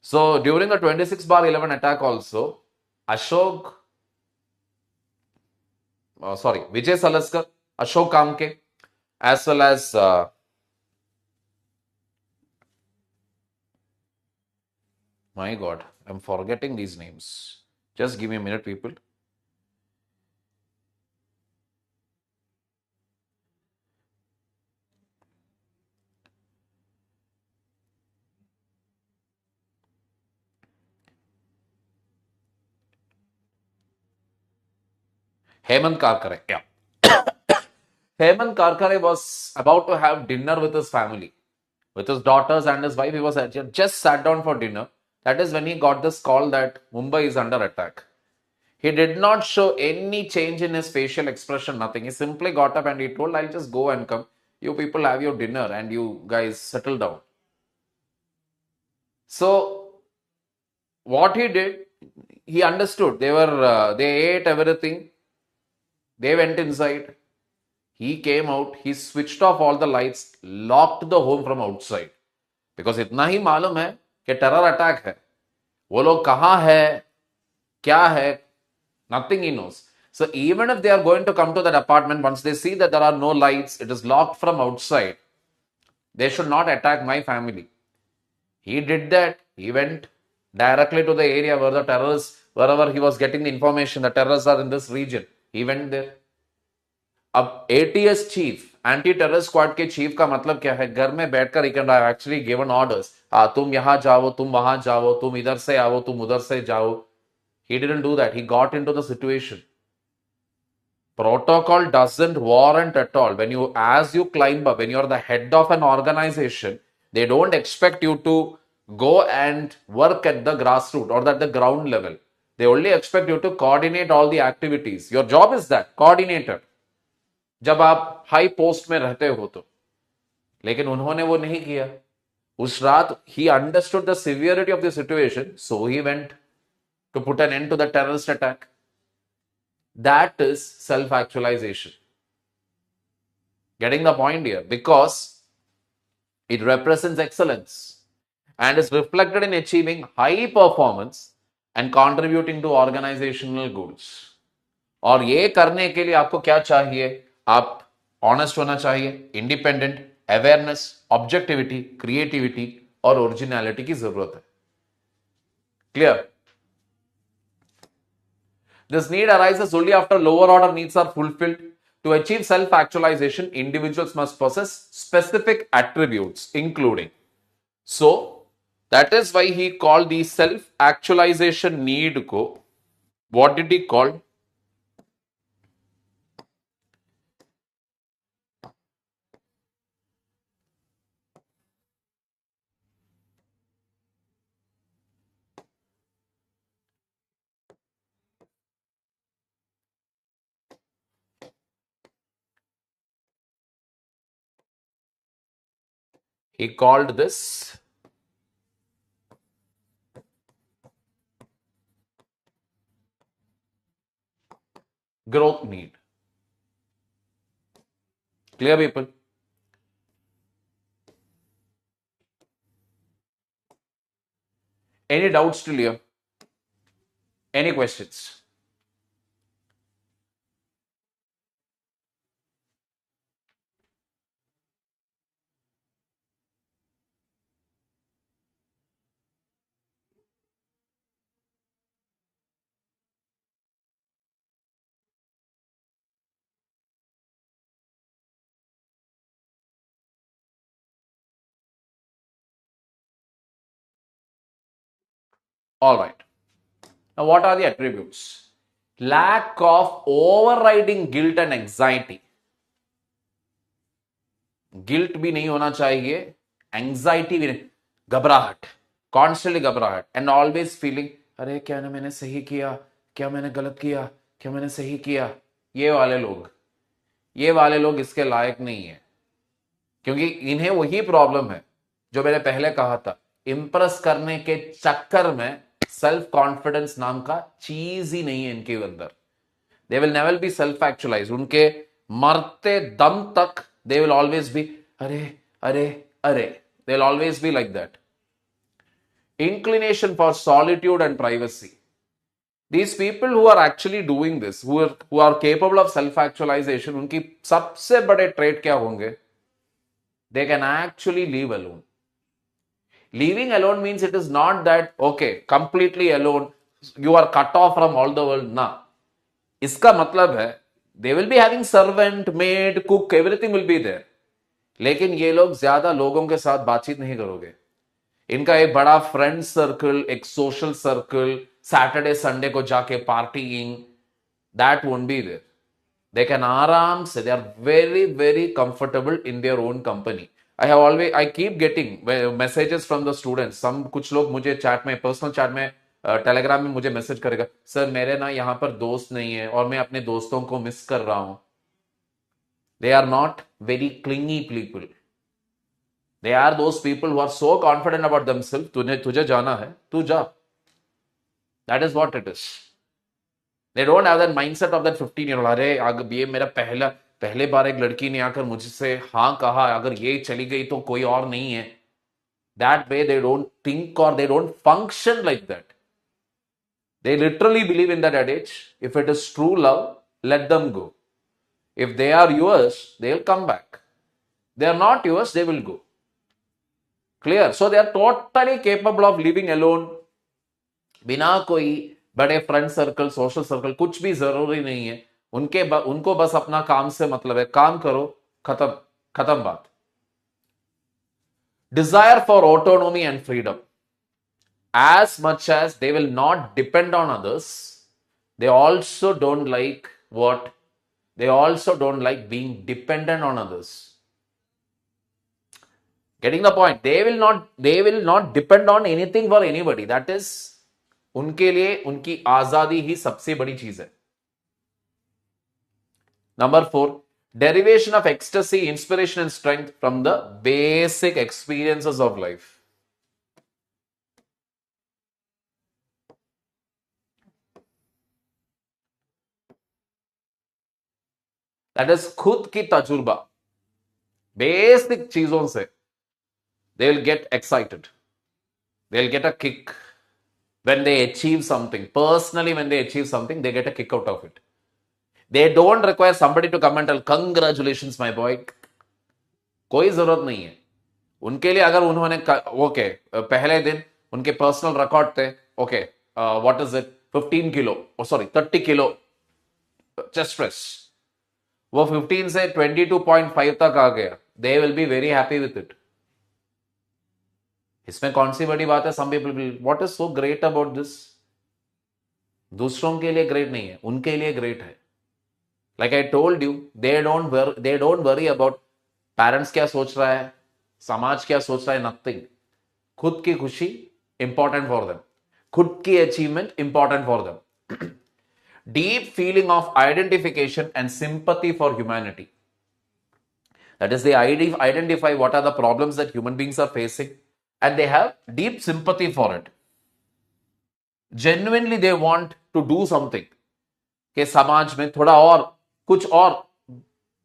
So during the 26/11 attack also, Ashok, Vijay Salaskar, Ashok Kamke, as well as my God, I'm forgetting these names. Just give me a minute, people. Hemant Karkare, yeah. Hemant Karkare was about to have dinner with his family, with his daughters and his wife. He was just sat down for dinner. That is when he got this call that Mumbai is under attack. He did not show any change in his facial expression, nothing. He simply got up and he told, I'll just go and come. You people have your dinner and you guys settle down. So, what he did, he understood. They ate everything. They went inside. He came out. He switched off all the lights, locked the home from outside. Because इतना ही मालूम है कि terror attack है. वो लोग कहाँ है, क्या है, nothing he knows. So even if they are going to come to that apartment, once they see that there are no lights, it is locked from outside, they should not attack my family. He did that. He went directly to the area where the terrorists, wherever he was getting the information, the terrorists are in this region. He went there. अब ATS chief, anti terror squad के chief का मतलब क्या है? घर में बैठकर he can actually given orders, तुम यहां जाओ, तुम वहां जाओ, तुम इधर से आओ, तुम उधर से जाओ. He didn't do that. He got into the situation. Protocol doesn't warrant at all. As you climb up, when you're the head of an organization, they don't expect you to go and work at the grassroots or at the ground level. They only expect you to coordinate all the activities. Your job is that, coordinator. जब आप high post में रहते हो तो. लेकिन उन्होंने वो नहीं किया. उस रात he understood the severity of the situation, so he went to put an end to the terrorist attack. That is self-actualization. Getting the point here? Because it represents excellence and is reflected in achieving high performance and contributing to organizational goals. और ये करने के लिए आपको क्या चाहिए? आप honest होना चाहिए, इंडिपेंडेंट, अवेयरनेस, ऑब्जेक्टिविटी, क्रिएटिविटी और ओरिजिनलिटी की जरूरत है. Clear? This need arises only after lower order needs are fulfilled. To achieve self-actualization, individuals must possess specific attributes, including. So, that is why he called the self-actualization need ko. What did he call? He called this growth need. Clear, people? Any doubts till here? Any questions? All right. Now, what are the attributes? Lack of overriding guilt and anxiety. Guilt भी नहीं होना चाहिए, anxiety भी नहीं, घबराहट, constantly घबराहट, and always feeling अरे क्या ना मैंने सही किया, क्या मैंने गलत किया, क्या मैंने सही किया. ये वाले लोग इसके लायक नहीं है, क्योंकि इन्हें वही प्रॉब्लम है जो मैंने पहले कहा था. इंप्रेस करने के चक्कर में सेल्फ कॉन्फिडेंस नाम का चीज ही नहीं है इनके अंदर. They will never be self actualise. उनके मरते दम तक they will always be अरे. They will always be like that. Inclination for solitude and privacy. These people who are actually doing this, who are capable of self-actualization, उनकी सबसे बड़े trait क्या होंगे? They can actually live alone. Living alone means it is not that, okay, completely alone, you are cut off from all the world. ना. इसका मतलब है they will be having servant, maid, cook, everything will be there. लेकिन ये लोग ज्यादा लोगों के साथ बातचीत नहीं करोगे. इनका एक बड़ा फ्रेंड सर्कल, एक सोशल सर्कल, सैटरडे संडे को जाके partying, that won't be there. They can आराम से, they are very very comfortable in their own company. I keep getting messages from the students. कुछ लोग मुझे चैट में, पर्सनल चैट में, टेलीग्राम में मुझे मैसेज करेगा, सर मेरे ना यहां पर दोस्त नहीं है और मैं अपने दोस्तों को मिस कर रहा हूं. They are not very clingy people. They are those people who are so confident about themselves. तुझे जाना है, तू जा. That is what it is. They don't have that mindset of that 15-year-old. अरे ये मेरा पहले बार एक लड़की ने आकर मुझसे हाँ कहा, अगर ये चली गई तो कोई और नहीं है. That way they don't think or they don't function like that. They literally believe in that adage. If it is true love, let them go. If they are yours, they will come back. They are not yours, they will go. Clear? So they are totally capable of living alone. बिना कोई बड़े friend circle, social circle, कुछ भी जरूरी नहीं है. उनको बस अपना काम से मतलब है. काम करो, खत्म बात. Desire for autonomy and freedom. As much as they will not depend on others, they also don't like what? They also don't like being dependent on others. Getting the point? They will not depend on anything for anybody. That is, उनके लिए उनकी आजादी ही सबसे बड़ी चीज है. Number 4, derivation of ecstasy, inspiration and strength from the basic experiences of life. That is खुद की तजुर्बा, बेसिक चीजों से they will get excited. They will get a kick when they achieve something. Personally, when they achieve something, they get a kick out of it. They don't require somebody to come and tell, congratulations my boy. कोई जरूरत नहीं है. उनके लिए अगर उन्होंने okay पहले दिन उनके पर्सनल रिकॉर्ड थे, okay what is it, 15 kilo, sorry 30 kilo chest press, वो 15 से 22.5 तक आ गया. They will be very happy with it. इसमें कौन सी बड़ी बात है? Some people will, what is so great about this? दूसरों के लिए ग्रेट नहीं है, उनके लिए ग्रेट है. Like I told you, they don't worry about parents क्या सोच रहा है, समाज क्या सोच रहा है, नथिंग. खुद की खुशी इंपॉर्टेंट फॉर देम, खुद की achievement important for them. Deep feeling of identification and sympathy for humanity. That is, they identify what are the problems that human beings are facing and they have deep sympathy for it. Genuinely they want to do something कि समाज में थोड़ा और कुछ और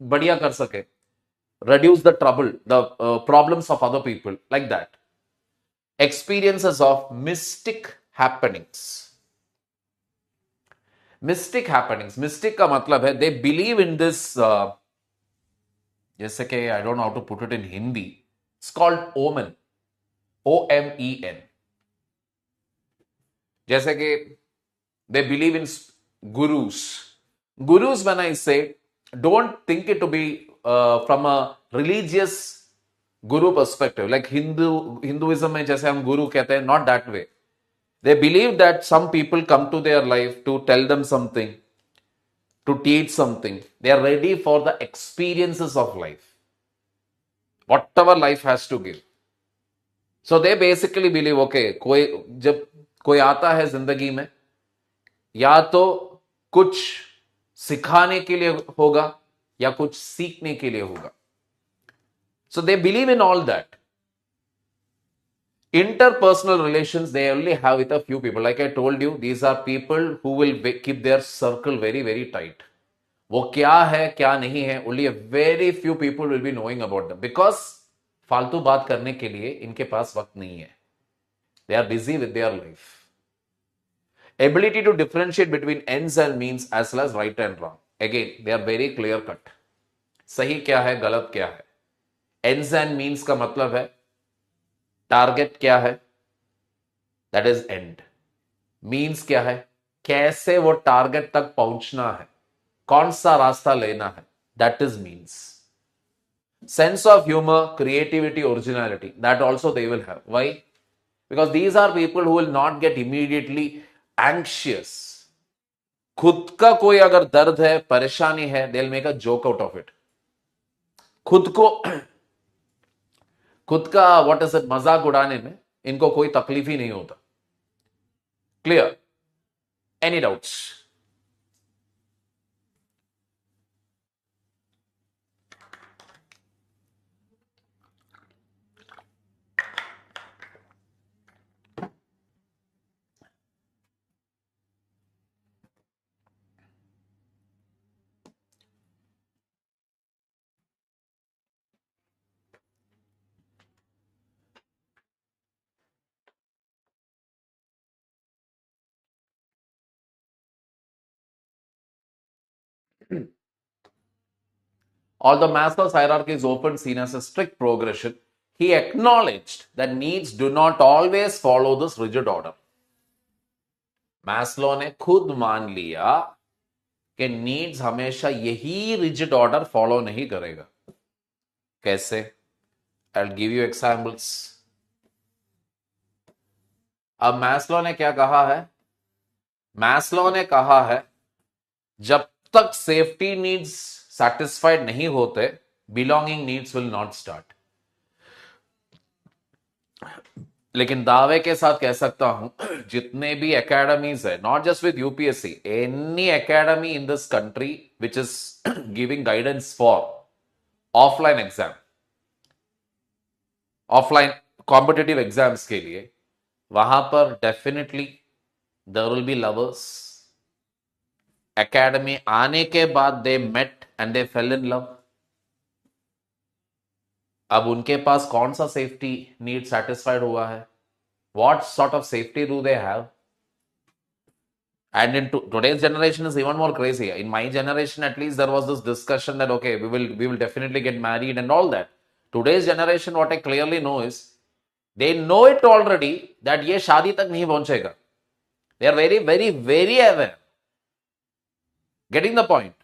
बढ़िया कर सके. Reduce the trouble, the problems of other people, like that. Experiences of mystic happenings. Mystic happenings, mystic का मतलब है दे बिलीव इन दिस, जैसे कि I don't know how to put it in Hindi, it's called omen, OMEN. जैसे कि they believe in gurus. Gurus when I say, don't think it to be from a religious guru perspective, like Hinduism में जैसे हम गुरु कहते हैं, not that way. They believe that some people come to their life to tell them something, to teach something. They are ready for the experiences of life, whatever life has to give. So they basically believe, okay, कोई जब कोई आता है जिंदगी में, या तो कुछ सिखाने के लिए होगा या कुछ सीखने के लिए होगा. So they believe in all that. Interpersonal relations they only have with a few people. Like I told you, these are people who will keep their circle very, very tight. वो क्या है क्या नहीं है, only a very few people will be knowing about them, because फालतू बात करने के लिए इनके पास वक्त नहीं है. They are busy with their life. Ability to differentiate between ends and means as well as right and wrong. Again, they are very clear cut. सही क्या है, गलत क्या है. Ends and means का मतलब है टारगेट क्या है, दैट इज एंड. मीन्स क्या है, कैसे वो टारगेट तक पहुंचना है, कौन सा रास्ता लेना है, that is means. Sense of humor, creativity, originality, that also they will have. Why? Because these are people who will not get immediately anxious. खुद का कोई अगर दर्द है, परेशानी है, they'll make a joke out of it. खुद का व्हाट इज इट मजाक उड़ाने में इनको कोई तकलीफ ही नहीं होता. Clear? Any doubts? Although Maslow's hierarchy is often seen as a strict progression, he acknowledged that needs do not always follow this rigid order. Maslow ने खुद मान लिया कि नीड्स हमेशा यही रिजिड ऑर्डर फॉलो नहीं करेगा. कैसे? I will give you examples. अब मैस्लो ने क्या कहा है? मैस्लो ने कहा है जब तक सेफ्टी नीड्स सैटिस्फाइड नहीं होते, belonging needs will not start. लेकिन दावे के साथ कह सकता हूं, जितने भी एकेडमीज है, not just with UPSC, any academy in this country which is giving guidance for offline exam, offline competitive exams के लिए, वहां पर definitely there will be lovers. Academy आने के बाद they met and they fell in love. अब उनके पास कौन सा सेफ्टी नीड सेटिस्फाइड हुआ है? What sort of safety do they have? And in today's generation is even more crazy. In my generation, at least, there was this discussion that okay, we will definitely get married and all that. Today's generation, what I clearly know is they know it already that ये शादी तक नहीं पहुंचेगा. They are very, very, very aware. Getting the point?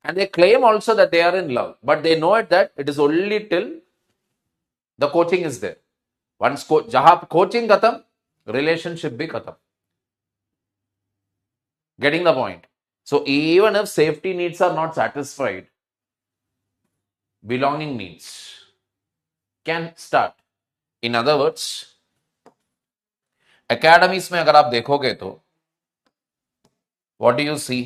And they claim also that they are in love, but they know it that it is only till the coaching is there. Once जहां coaching खत्म, relationship भी खत्म. Getting the point? So even if safety needs are not satisfied, belonging needs can start. In other words, academies में अगर आप देखोगे तो what do you see?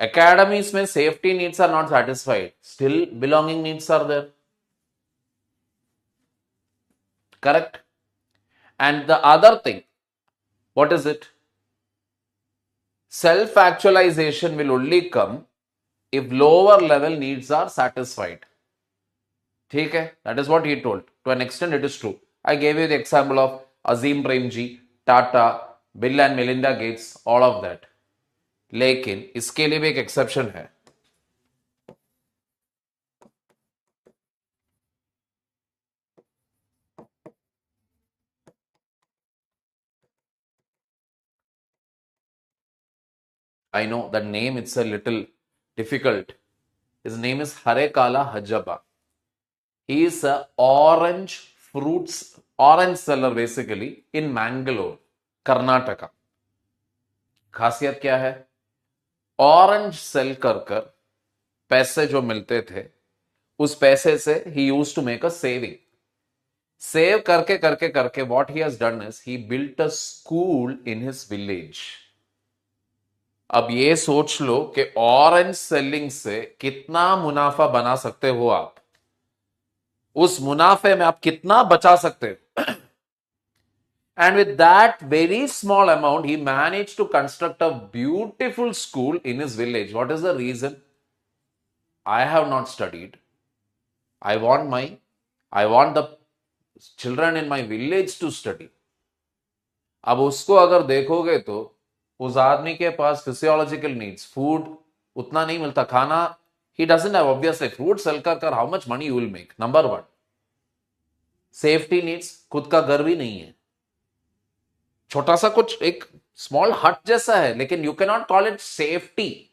Academies में safety needs are not satisfied, still belonging needs are there. Correct? And the other thing, what is it? Self-actualization will only come if lower level needs are satisfied. ठीक है? That is what he told. To an extent, it is true. I gave you the example of Azim Premji, Tata, bill and Melinda Gates, all of that. लेकिन इसके लिए भी एक exception है। I know the name it's a little difficult. His name is Hare Kala Hajjaba. He is a orange seller basically in Mangalore, Karnataka. खासियत क्या है? Orange cell कर कर पैसे जो मिलते थे, उस पैसे से ही used to make a saving. Save करके करके करके what he has done is he built a school in his village. अब ये सोच लो कि ऑरेंज सेलिंग से कितना मुनाफा बना सकते हो आप, उस मुनाफे में आप कितना बचा सकते हो। And with that very small amount, he managed to construct a beautiful school in his village. What is the reason? I have not studied. I want the children in my village to study. अब उसको अगर देखोगे तो उस आदमी के पास physiological needs, food उतना नहीं मिलता, खाना he doesn't have, obviously fruit sell कर how much money you will make, number one. Safety needs, खुद का घर भी नहीं है, छोटा सा कुछ एक स्मॉल हट जैसा है, लेकिन you can not call it safety.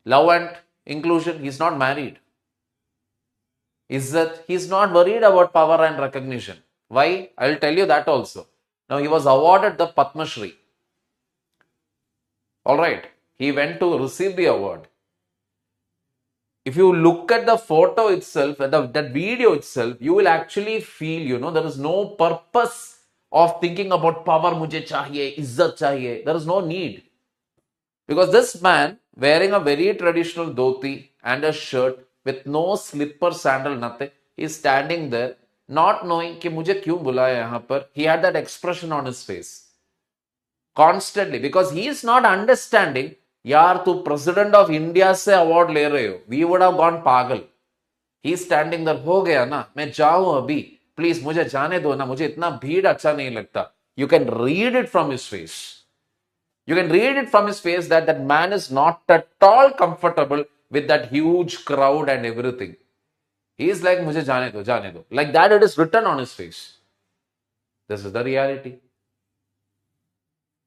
Love and inclusion, he is not married. Izzat, he is not worried about power and recognition. Why? I will tell you that also. Now he was awarded the Padma Shri. All right, he went to receive the award. If you look at the photo itself, at that video itself, you will actually feel, there is no purpose of thinking about power, mujhe chahiye, izzat chahiye. There is no need. Because this man, wearing a very traditional dhoti and a shirt with no slipper, sandal, nothing, he is standing there, not knowing कि मुझे क्यों बुलाया यहाँ पर. He had that expression on his face constantly because he is not understanding. यार तू president of India से award ले रहे हो, वी वुड हैव गॉन पागल. ही स्टैंडिंग देयर, हो गया ना, मैं जाऊं अभी, प्लीज मुझे जाने दो ना, मुझे इतना भीड़ अच्छा नहीं लगता. You can read it from his face. You can read it from his face that that man is not at all comfortable with that huge crowd and everything. He is like, मुझे जाने दो, जाने दो. Like that it is written on his face. This is the reality.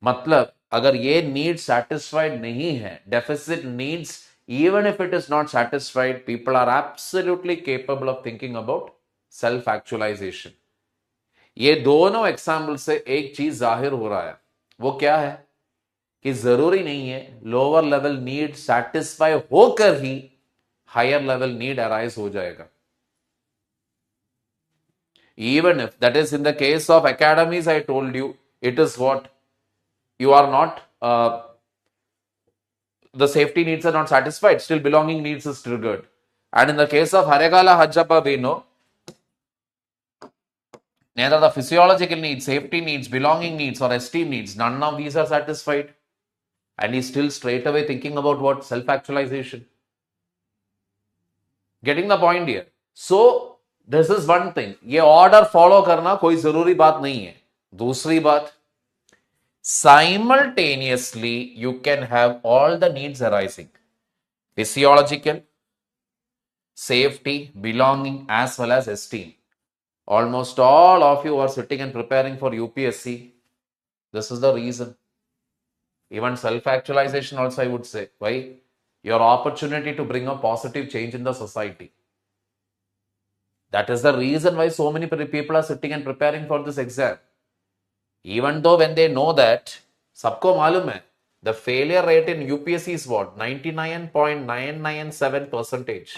मतलब अगर ये need satisfied नहीं है, deficit needs, even if it is not satisfied, people are absolutely capable of thinking about self-actualization. ये दोनों एग्जाम्पल से एक चीज जाहिर हो रहा है, वो क्या है कि जरूरी नहीं है लोअर लेवल नीड सैटिस्फाई होकर ही हायर लेवल नीड अराइज हो जाएगा. Even if that is in the case of academies, I told you, it is what you are not, the safety needs are not satisfied, still belonging needs is triggered. And in the case of Hare Kala Hajjapa, we know neither the physiological needs, safety needs, belonging needs, or esteem needs, none of these are satisfied. And he's still straight away thinking about what? Self-actualization. Getting the point here? So, this is one thing. ये order follow करना कोई जरूरी बात नहीं है. दूसरी बात, simultaneously you can have all the needs arising. Physiological, safety, belonging, as well as esteem. Almost all of you are sitting and preparing for UPSC. This is the reason. Even self-actualization also, I would say. Why? Your opportunity to bring a positive change in the society. That is the reason why so many people are sitting and preparing for this exam. Even though when they know that, सबको मालूम है, the failure rate in UPSC is what? 99.997%.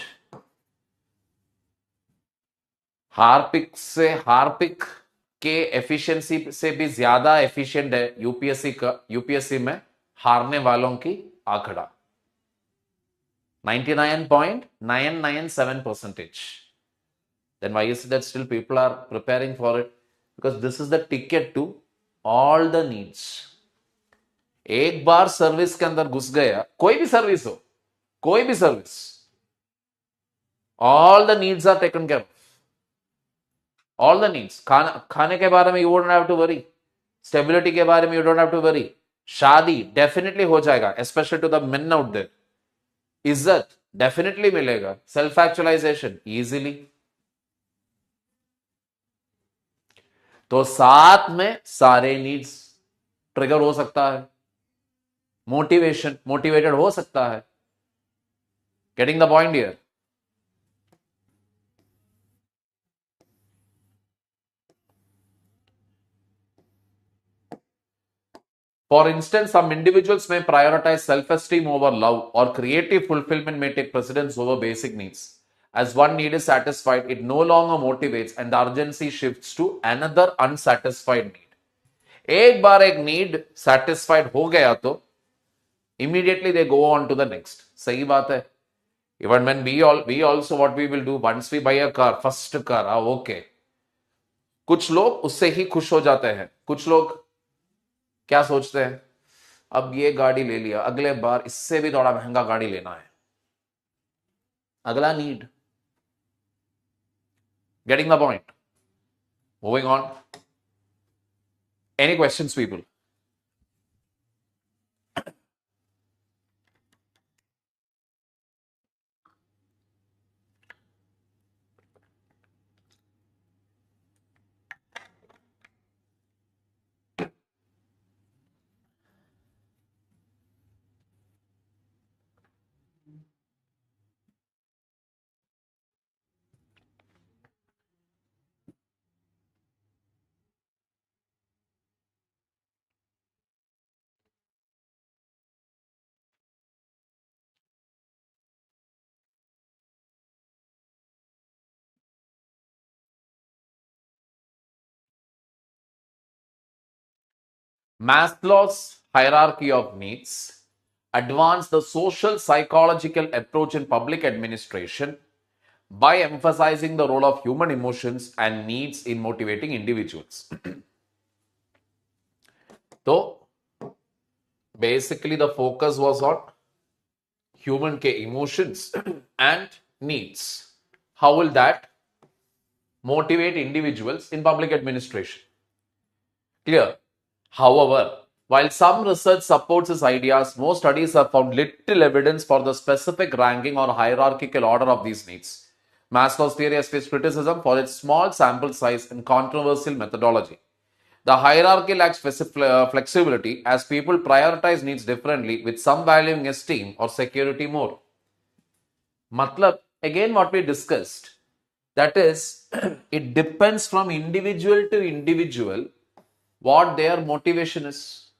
Harpic के efficiency से भी ज्यादा efficient है UPSC में हारने वालों की आंकड़ा 99.997%. Then why is it that still people are preparing for it? Because this is the ticket to all the needs. एक बार सर्विस के अंदर घुस गया, कोई भी सर्विस हो, कोई भी service, all the needs are taken care of. All the needs. खाने के बारे में you wouldn't have to worry. Stability के बारे में you don't have to worry. शादी definitely हो जाएगा, especially to the men out there. इज्जत definitely मिलेगा. Self actualization easily. तो साथ में सारे नीड्स ट्रिगर हो सकता है. मोटिवेटेड हो सकता है. Getting the point here. For instance, some individuals may prioritize self-esteem over love, or creative fulfillment may take precedence over basic needs. As one need is satisfied, it no longer motivates and the urgency shifts to another unsatisfied need. एक बार एक need satisfied हो गया तो immediately they go on to the next. सही बात है. Even when we also what we will do once we buy a car, first car, okay. कुछ लोग उससे ही खुश हो जाते हैं. कुछ लोग क्या सोचते हैं, अब ये गाड़ी ले लिया, अगले बार इससे भी थोड़ा महंगा गाड़ी लेना है. अगला need. Getting the point. Moving on. Any questions people? Maslow's hierarchy of needs advanced the social psychological approach in public administration by emphasizing the role of human emotions and needs in motivating individuals. So, basically, the focus was on human emotions and needs. How will that motivate individuals in public administration? Clear. However, while some research supports his ideas, most studies have found little evidence for the specific ranking or hierarchical order of these needs. Maslow's theory has faced criticism for its small sample size and controversial methodology. The hierarchy lacks flexibility as people prioritize needs differently, with some valuing esteem or security more. Matlab, again, what we discussed, that is, it depends from individual to individual what their motivation is.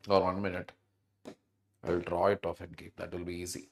Or 1 minute. I'll draw it off and keep. That will be easy.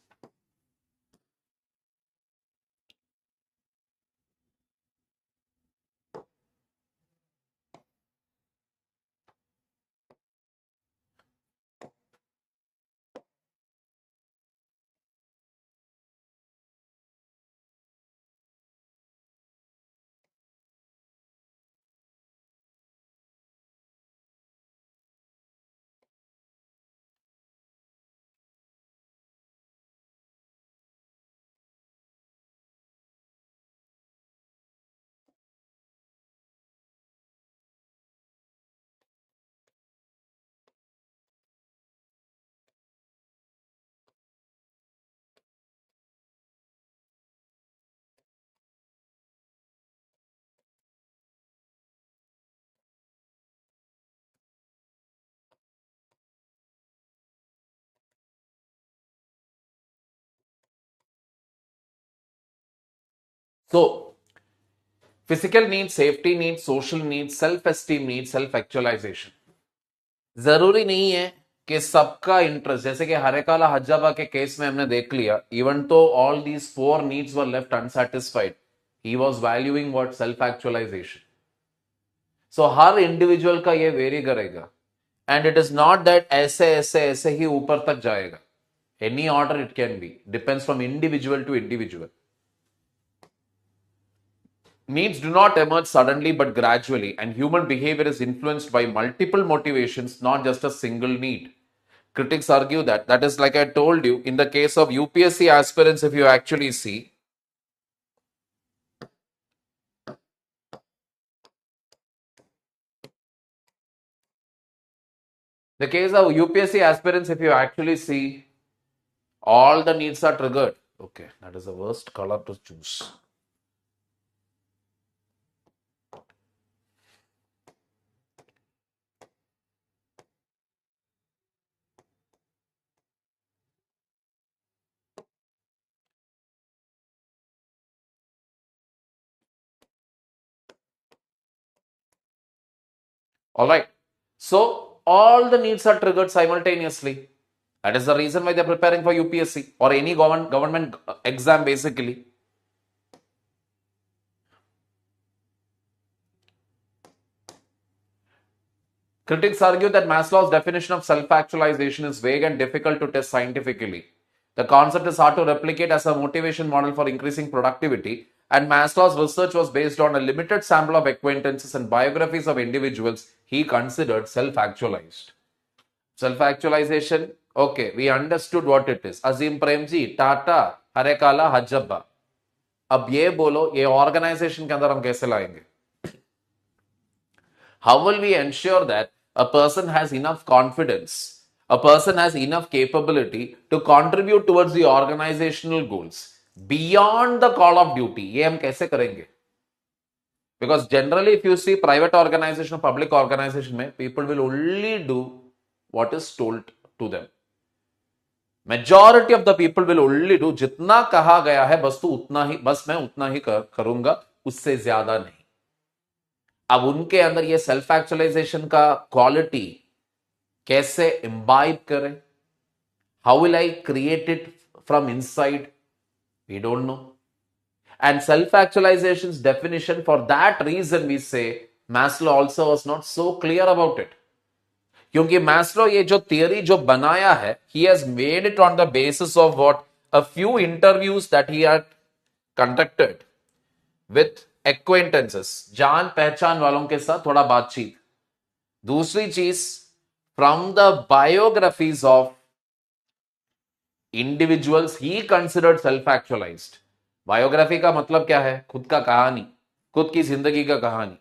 So, physical needs, safety needs, social needs, self-esteem needs, self-actualization. जरूरी नहीं है कि सबका interest, जैसे कि हरेकाला हज्जाबा के case में हमने देख लिया, even though all these 4 needs were left unsatisfied, he was valuing what self actualisation. So हर इंडिविजुअल का ये वेरी करेगा, and it is not that ऐसे ऐसे ऐसे ही ऊपर तक जाएगा. Any order it can be, depends from individual to individual. Needs do not emerge suddenly but gradually, and human behavior is influenced by multiple motivations, not just a single need. Critics argue that, that is, like I told you, in the case of UPSC aspirants, if you actually see, The case of UPSC aspirants, if you actually see, all the needs are triggered. Okay, that is the worst color to choose. All right. So all the needs are triggered simultaneously. That is the reason why they're preparing for UPSC or any government exam basically. Critics argue that Maslow's definition of self-actualization is vague and difficult to test scientifically. The concept is hard to replicate as a motivation model for increasing productivity, and Maslow's research was based on a limited sample of acquaintances and biographies of individuals he considered self-actualized. Self-actualization, okay, we understood what it is. Azim Premji, Tata, Harekala, Hajjabba. अब ये बोलो ये organisation के अंदर हम कैसे लाएंगे? How will we ensure that a person has enough confidence, a person has enough capability to contribute towards the organizational goals beyond the call of duty? ये हम कैसे करेंगे? Because generally, if you see private organization, public organization, में, people will only do what is told to them. Majority of the people will only do जितना कहा गया है बस तू उतना ही बस मैं उतना ही करूंगा उससे ज्यादा नहीं. अब उनके अंदर ये सेल्फ एक्चुअलाइजेशन का क्वालिटी कैसे इम्बाइब करें? How will I create it from inside? We don't know. And self-actualization's definition, for that reason we say Maslow also was not so clear about it. क्योंकि Maslow ये जो theory जो बनाया है, he has made it on the basis of what? A few interviews that he had conducted with acquaintances, जान पहचान वालों के साथ थोड़ा बातचीत. दूसरी चीज, from the biographies of individuals he considered self-actualized. Biography का मतलब क्या है? खुद का कहानी, खुद की जिंदगी का कहानी.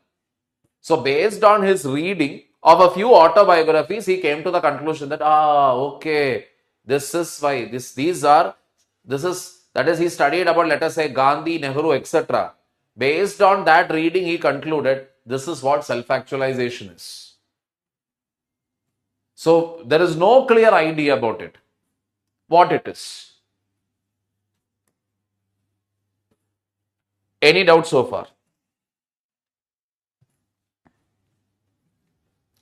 So based on his reading of a few autobiographies, he came to the conclusion that okay, this is why that is he studied about, let us say, Gandhi, Nehru, etc. Based on that reading, he concluded this is what self-actualization is. So there is no clear idea about it, what it is. Any doubt so far?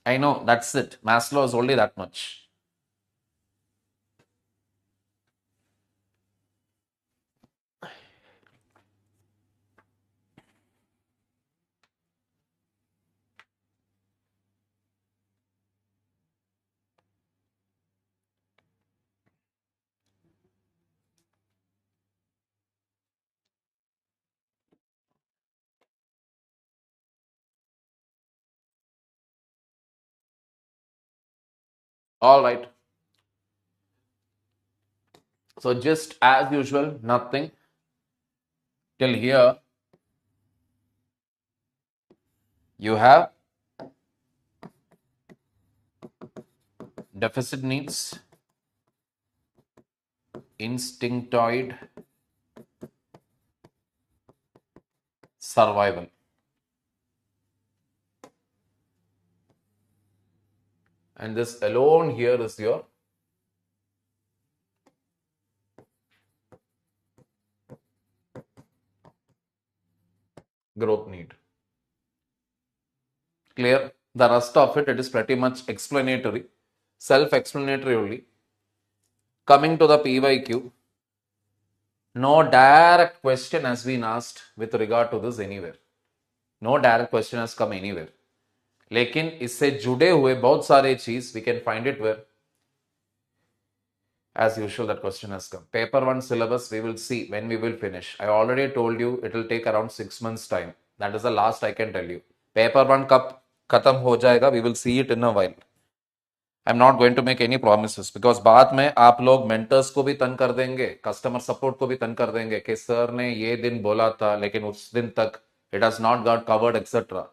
I know, that's it. Maslow is only that much. All right. So just as usual, nothing till here. You have deficit needs, instinctoid, survival. And this alone here is your growth need. Clear? The rest of it is pretty much explanatory, self-explanatory only. Coming to the PYQ, no direct question has been asked with regard to this anywhere. No direct question has come anywhere. लेकिन इससे जुड़े हुए बहुत सारे चीज we can find it where, as usual, that question has come. Paper 1 syllabus, we will see when we will finish. I already told you it will take around 6 months time. That is the last I can tell you. Paper 1 कब खत्म हो जाएगा, we will see it in a while. I'm not going to make any promises because बाद में आप लोग mentors को भी तंग कर देंगे, customer support को भी तंग कर देंगे कि सर ने ये दिन बोला था लेकिन उस दिन तक it has not got covered, etc.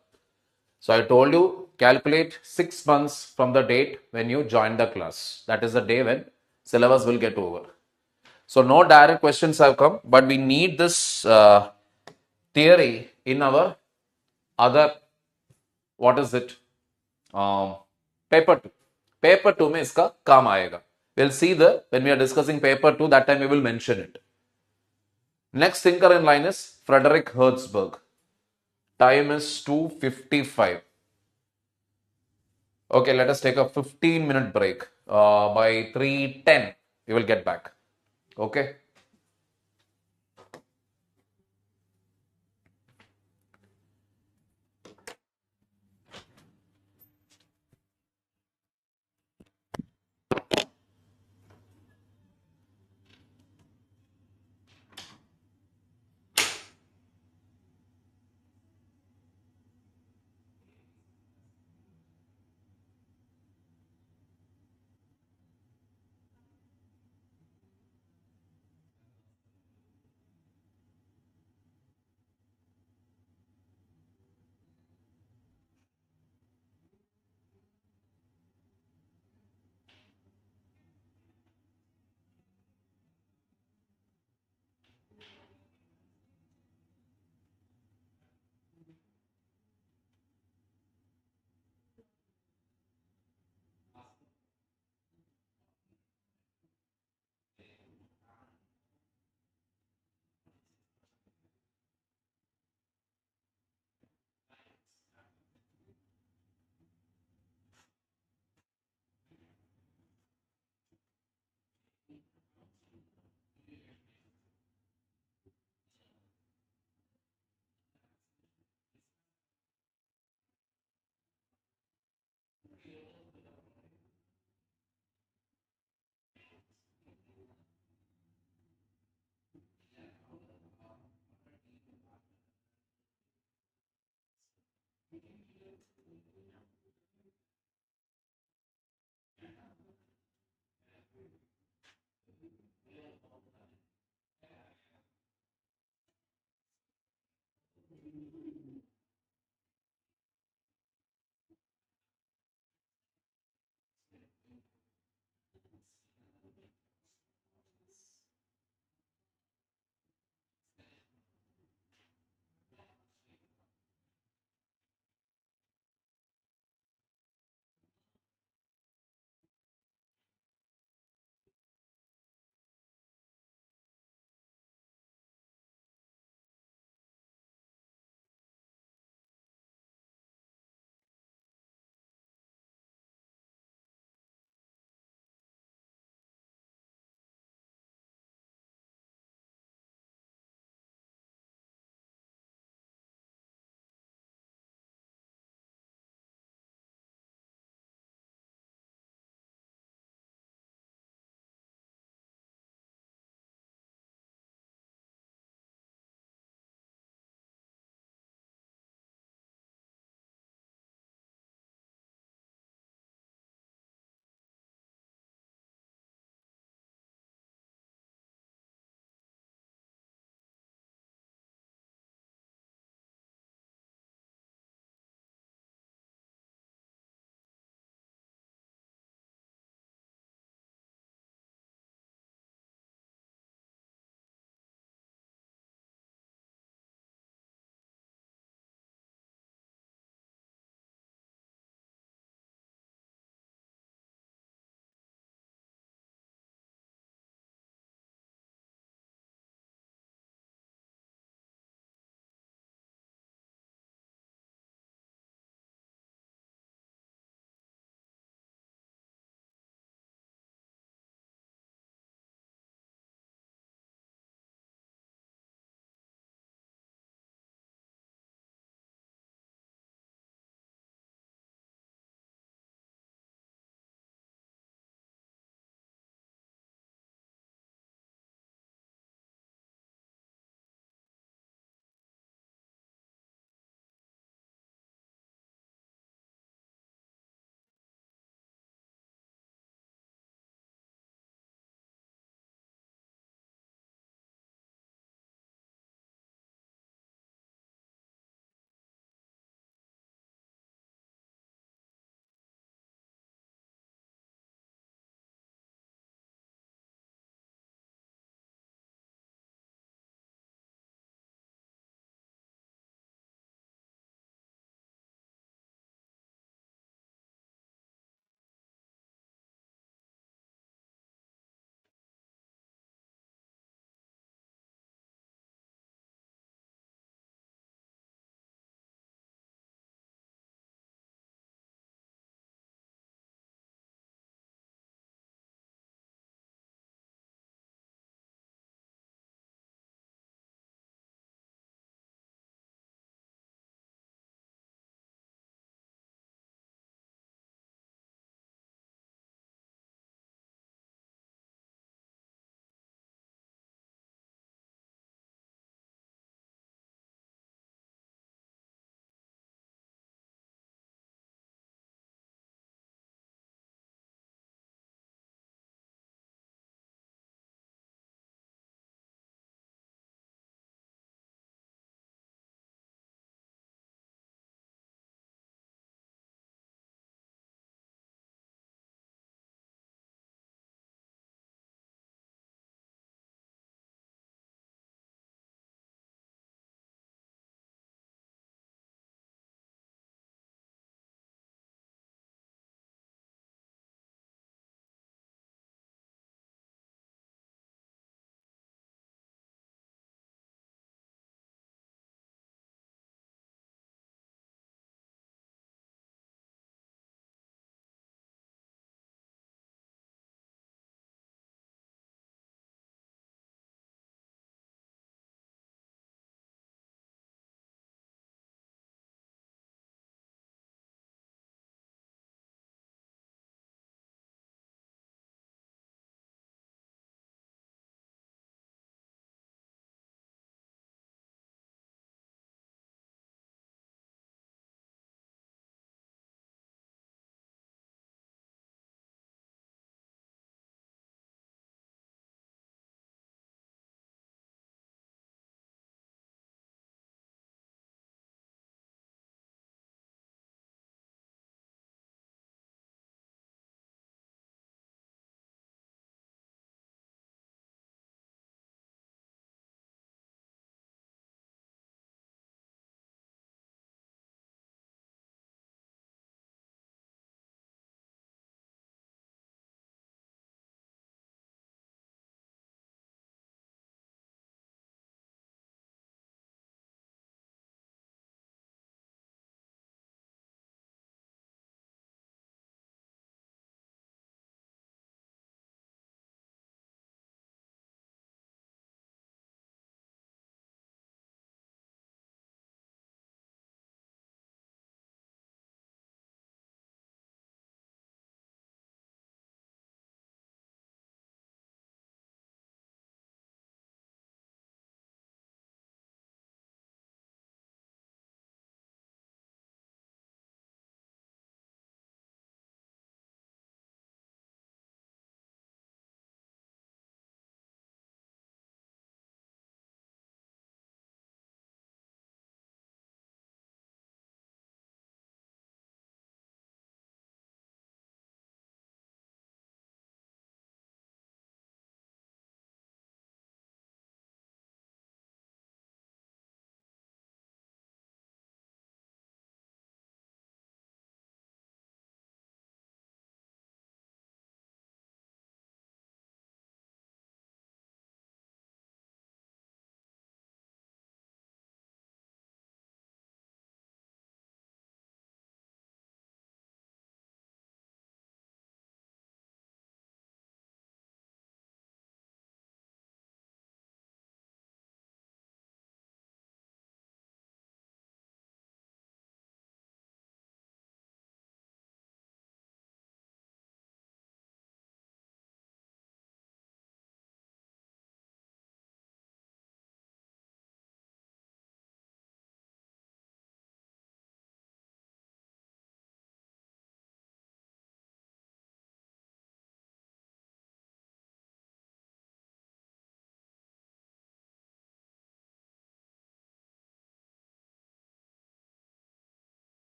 So I told you calculate 6 months from the date when you join the class. That is the day when syllabus will get over. So no direct questions have come, but we need this theory in our other, what is it? Um, paper 2. Paper 2 में इसका काम आएगा. We'll see when we are discussing paper 2, that time we will mention it. Next thinker in line is Frederick Herzberg. Time is 2:55. Okay, let us take a 15-minute break. By 3:10, we will get back. Okay.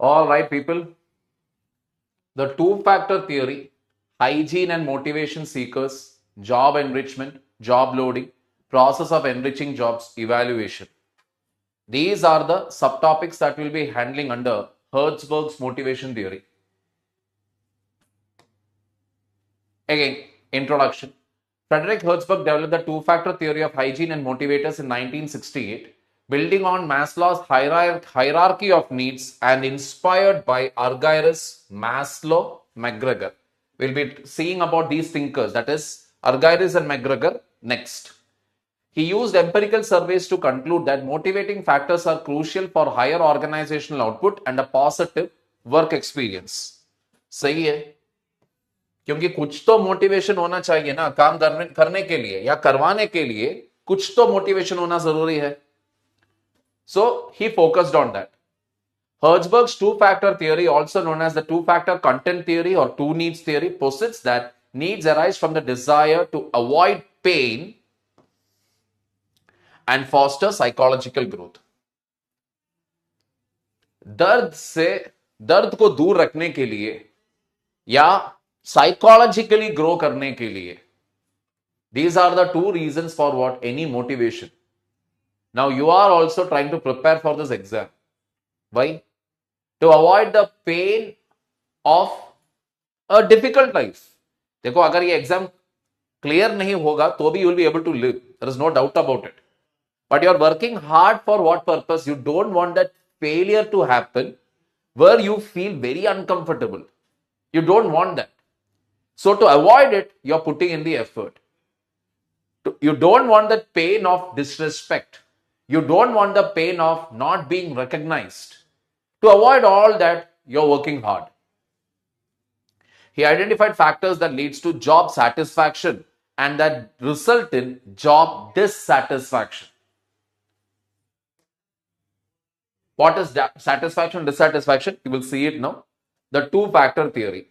All right, people. The two-factor theory, hygiene and motivation seekers, job enrichment, job loading, process of enriching jobs, evaluation. These are the subtopics that we'll be handling under Herzberg's motivation theory. Again, introduction. Frederick Herzberg developed the two-factor theory of hygiene and motivators in 1968, building on Maslow's hierarchy of needs and inspired by Argyris, Maslow, McGregor. We'll be seeing about these thinkers, that is Argyris and McGregor, next. He used empirical surveys to conclude that motivating factors are crucial for higher organizational output and a positive work experience. सही है, क्योंकि कुछ तो motivation होना चाहिए ना काम करने के लिए या करवाने के लिए, कुछ तो मोटिवेशन होना जरूरी है. So he focused on that. Herzberg's two-factor theory, also known as the two-factor content theory or two needs theory, posits that needs arise from the desire to avoid pain and foster psychological growth. दर्द को दूर रखने के लिए या psychologically grow करने के लिए, these are the two reasons for what any motivation. Now you are also trying to prepare for this exam. Why? To avoid the pain of a difficult life. देखो, अगर ये एग्जाम क्लियर नहीं होगा तो भी you will be able to live. There is no doubt about it. But you are working hard for what purpose? You don't want that failure to happen where you feel very uncomfortable. You don't want that. So to avoid it, you are putting in the effort. You don't want the pain of disrespect. You don't want the pain of not being recognized. To avoid all that, you're working hard. He identified factors that leads to job satisfaction and that result in job dissatisfaction. What is that? Satisfaction, dissatisfaction? You will see it now. The two-factor theory.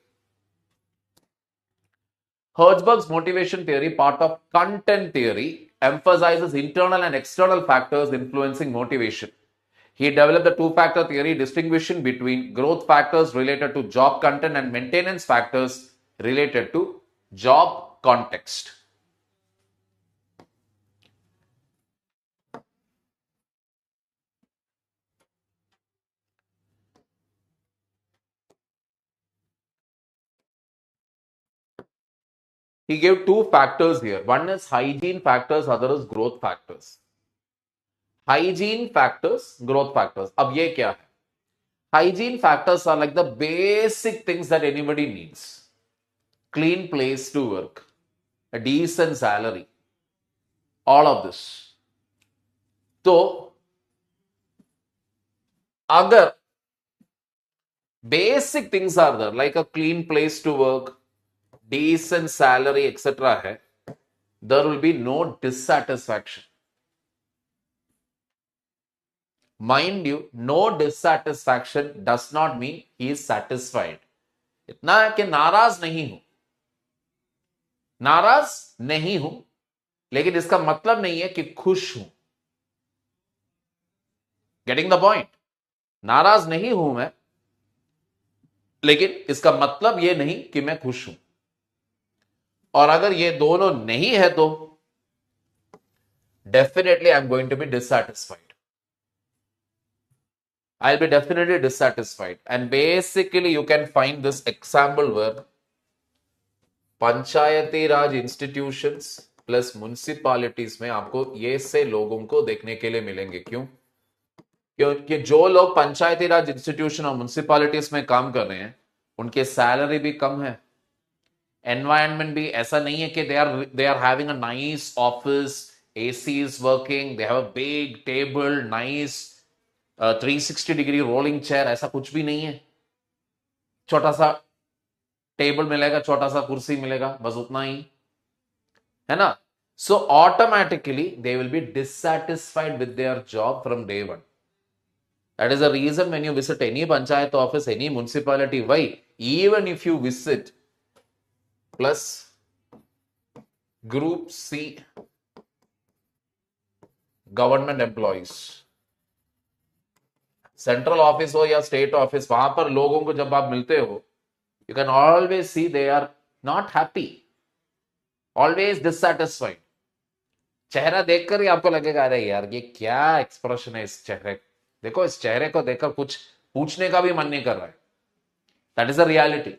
Herzberg's motivation theory, part of content theory, emphasizes internal and external factors influencing motivation. He developed the two-factor theory, distinguishing between growth factors related to job content and maintenance factors related to job context. He gave two factors here. One is hygiene factors, other is growth factors. Hygiene factors, growth factors. अब ये क्या है? Hygiene factors are like the basic things that anybody needs. Clean place to work, a decent salary, all of this. तो अगर basic things are there, like a clean place to work, decent salary, etc., hai, there will be no dissatisfaction. Mind you, no dissatisfaction does not mean he is satisfied. इतना है कि नाराज नहीं हूं, नाराज नहीं हूं, लेकिन इसका मतलब नहीं है कि खुश हूं. Getting the point? नाराज नहीं हूं मैं, लेकिन इसका मतलब यह नहीं कि मैं खुश हूं. और अगर ये दोनों नहीं है तो definitely I am going to be dissatisfied. I'll be definitely dissatisfied. And basically, you can find this example where Panchayati Raj institutions plus municipalities में आपको ये से लोगों को देखने के लिए मिलेंगे. क्यों? क्योंकि जो लोग पंचायती राज इंस्टीट्यूशन और म्युनिसिपैलिटीज में काम कर रहे हैं, उनके सैलरी भी कम है. एनवायरनमेंट भी ऐसा नहीं है कि they are having a nice office, AC is working, they have a big table, nice 360 degree rolling chair, ऐसा कुछ भी नहीं है. छोटा सा टेबल मिलेगा, छोटा सा कुर्सी मिलेगा, बस उतना ही है ना. So automatically they will be dissatisfied with their job from day one. That is the reason when you visit any panchayat office, any municipality, why even if you visit plus group C government employees, central office हो या state office, वहां पर लोगों को जब आप मिलते हो, you can always see they are not happy, always dissatisfied. चेहरा देखकर ही आपको लगेगा अरे यार ये क्या एक्सप्रेशन है इस चेहरे. देखो इस चेहरे को देखकर कुछ पूछने का भी मन नहीं कर रहा है. That is a reality.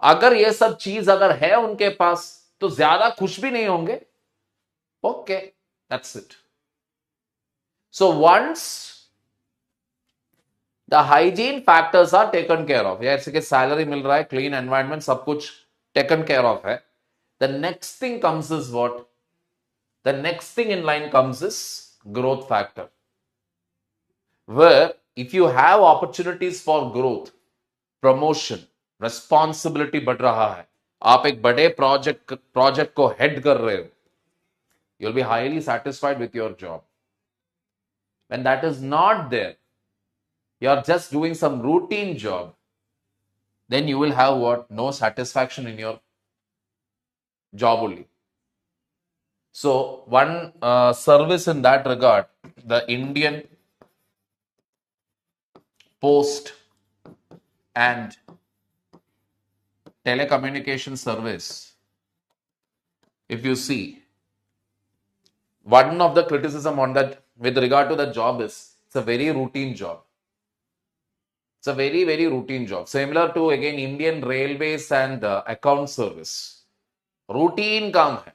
अगर ये सब चीज अगर है उनके पास तो ज्यादा खुश भी नहीं होंगे. Okay, that's it. So once the hygiene factors are taken care of, जैसे कि सैलरी मिल रहा है, क्लीन एनवायरनमेंट, सब कुछ टेकन केयर ऑफ है, the next thing comes is what, the next thing in line comes is growth factor, where if you have opportunities for growth, promotion, responsibility बढ़ रहा है, आप एक बड़े प्रोजेक्ट को हेड कर रहे हो, you'll be highly satisfied with your job. When that is not there, you are just doing some routine job, then you will have what? No satisfaction in your job only. So one service in that regard, the Indian Post and Telecommunication Service, if you see, one of the criticism on that with regard to the job is it's a very routine job. It's a very, very routine job. Similar to again Indian Railways and account service. Routine काम है.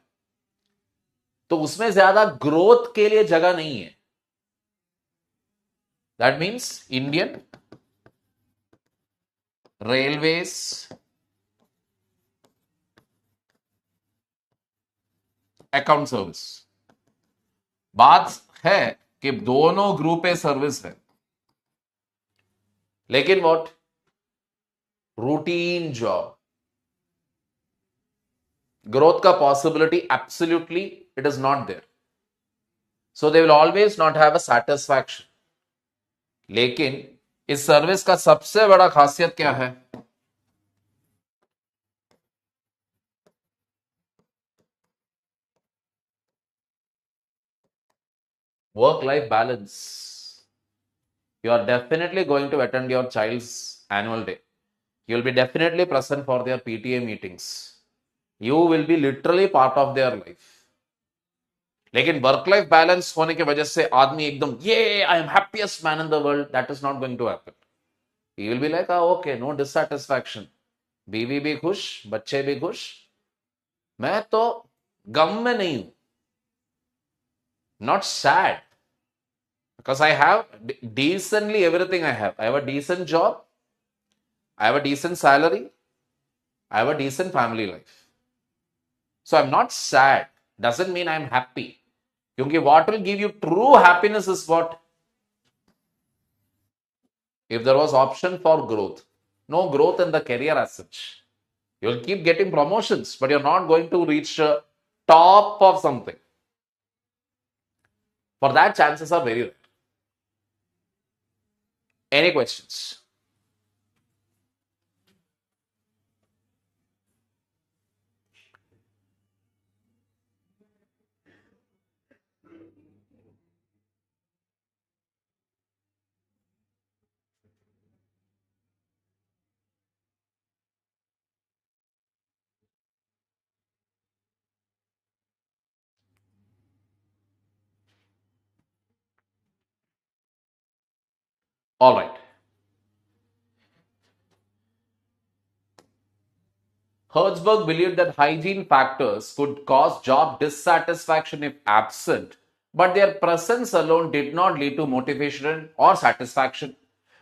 तो उसमें ज्यादा growth के लिए जगह नहीं है. That means Indian Railways, account service. बात है कि दोनों ग्रुप ए सर्विस है, लेकिन व्हाट? Routine job. ग्रोथ का possibility absolutely it is not there. So they will always not have a satisfaction. लेकिन इस सर्विस का सबसे बड़ा खासियत क्या है? Work life balance. You are definitely going to attend your child's annual day. You will be definitely present for their PTA meetings. You will be literally part of their life. लेकिन work life balance होने की वजह से आदमी एकदम ये I am happiest man in the world, that is not going to happen. He will be like okay, no dissatisfaction, बीवी भी खुश, बच्चे भी खुश, मैं तो गम में नहीं हूं. Not sad, because I have decently everything. I have a decent job, I have a decent salary, I have a decent family life. So I'm not sad. Doesn't mean I'm happy. Because what will give you true happiness is what? If there was option for growth, no growth in the career as such. You'll keep getting promotions, but you're not going to reach top of something. For that, chances are very rare. Any questions? All right. Hertzberg believed that hygiene factors could cause job dissatisfaction if absent, but their presence alone did not lead to motivation or satisfaction.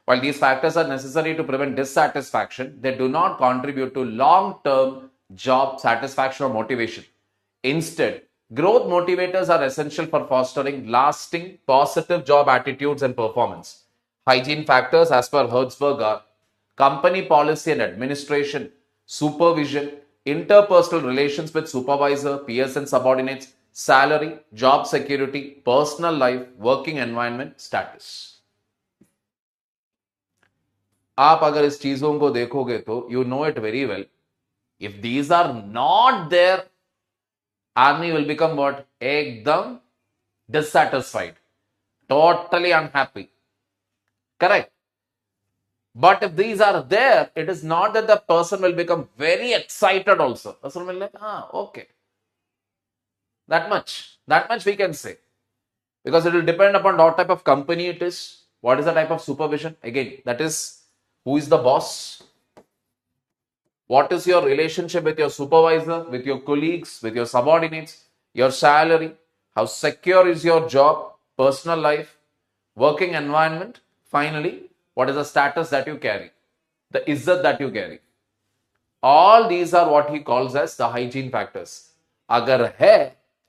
While these factors are necessary to prevent dissatisfaction, they do not contribute to long-term job satisfaction or motivation. Instead, growth motivators are essential for fostering lasting positive job attitudes and performance. Hygiene factors, as per Hertzberg, are company policy and administration, supervision, interpersonal relations with supervisor, peers and subordinates, salary, job security, personal life, working environment, status. आप अगर इस चीजों को देखोगे तो you know it very well. If these are not there, आदमी will become what? एकदम dissatisfied, totally unhappy. Correct. But if these are there, it is not that the person will become very excited also. Person will like, okay. That much we can say. Because it will depend upon what type of company it is, what is the type of supervision. Again, that is who is the boss, what is your relationship with your supervisor, with your colleagues, with your subordinates, your salary, how secure is your job, personal life, working environment. Finally, what is the status that you carry, the izzat that you carry. All these are what he calls as the hygiene factors. अगर है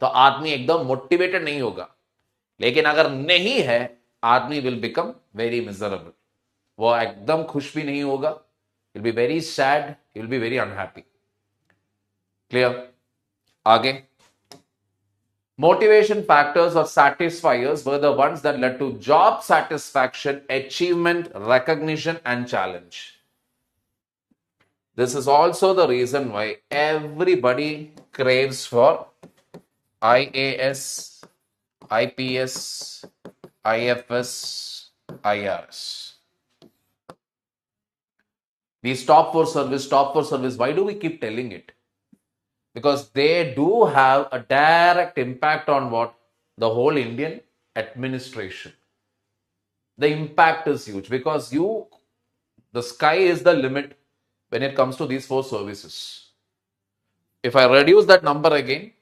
तो आदमी एकदम motivated नहीं होगा, लेकिन अगर नहीं है आदमी विल बिकम वेरी मिजरेबल. वो एकदम खुश भी नहीं होगा, will be very sad, will be very unhappy. Clear? आगे. Motivation factors or satisfiers were the ones that led to job satisfaction, achievement, recognition, and challenge. This is also the reason why everybody craves for IAS, IPS, IFS, IRS. We stop for service, stop for service. Why do we keep telling it? Because they do have a direct impact on what? The whole Indian administration. The impact is huge because the sky is the limit when it comes to these 4 services. If I reduce that number again,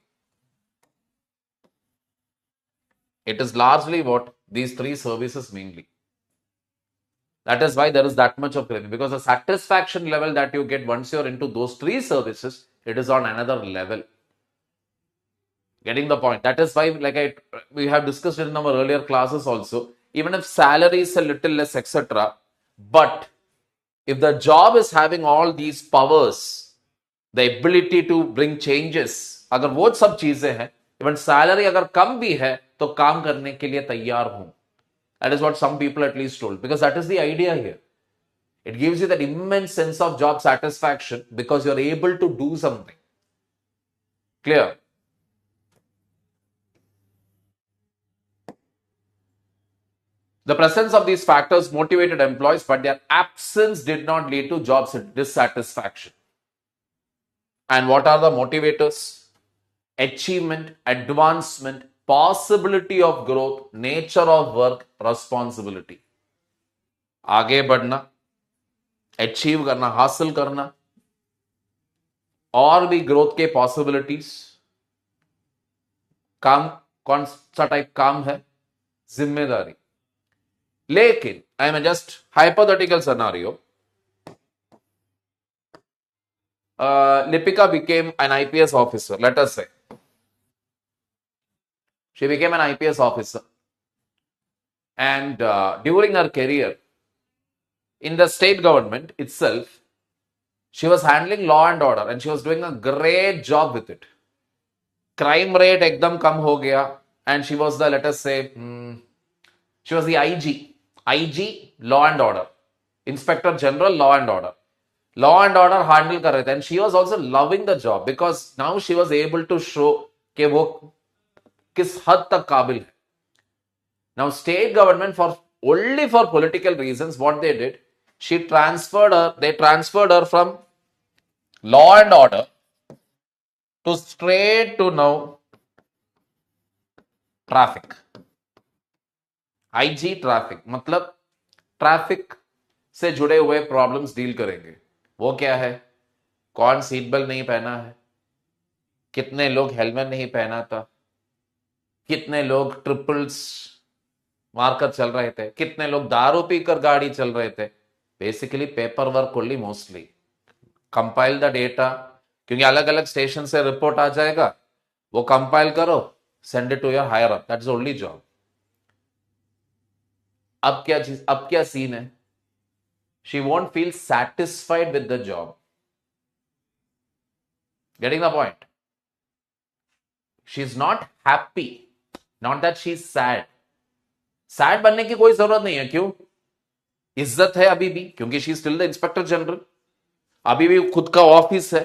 it is largely what? These 3 services mainly. That is why there is that much of craving, because the satisfaction level that you get once you're into those 3 services, it is on another level. Getting the point? That is why, like we have discussed in our earlier classes also, even if salary is a little less, etc., but if the job is having all these powers, the ability to bring changes, अगर वो सब चीजें हैं, even salary अगर कम भी है तो काम करने के लिए तैयार हूं. That is what some people at least told, because that is the idea here. It gives you that immense sense of job satisfaction because you're able to do something. Clear? The presence of these factors motivated employees, but their absence did not lead to job dissatisfaction. And what are the motivators? Achievement, advancement, possibility of growth, nature of work, responsibility. आगे बढ़ना, achieve करना, हासिल करना, और भी growth के possibilities. काम कौन सा टाइप काम है? जिम्मेदारी. लेकिन I am just hypothetical scenario. Lipika became an IPS officer, let us say. She became an IPS officer. And during her career, in the state government itself, she was handling law and order and she was doing a great job with it. Crime rate ekdam kam ho gaya, and she was the, let us say, she was the IG, law and order, Inspector General, law and order. Law and order handle कर रहे थे, and she was also loving the job because now she was able to show कि वो किस हद तक काबिल है. Now state government, for only for political reasons, what they did, they transferred her from law and order to straight to now traffic. IG traffic, मतलब traffic से जुड़े हुए प्रॉब्लम्स डील करेंगे. वो क्या है? कौन सीट बेल्ट नहीं पहना है, कितने लोग हेलमेट नहीं पहना था, कितने लोग ट्रिपल्स मारकर चल रहे थे, कितने लोग दारू पीकर गाड़ी चल रहे थे. Basically paper work only, mostly compile the data, क्योंकि अलग अलग स्टेशन से रिपोर्ट आ जाएगा, वो कंपाइल करो, send it to your higher up. That is only job. अब क्या सीन है? She won't feel satisfied with the job. Getting the point? She's not happy. Not that she's sad. Sad बनने की कोई जरूरत नहीं है. क्यों? इज्जत है अभी भी, क्योंकि she is still the Inspector General. अभी भी खुद का ऑफिस है.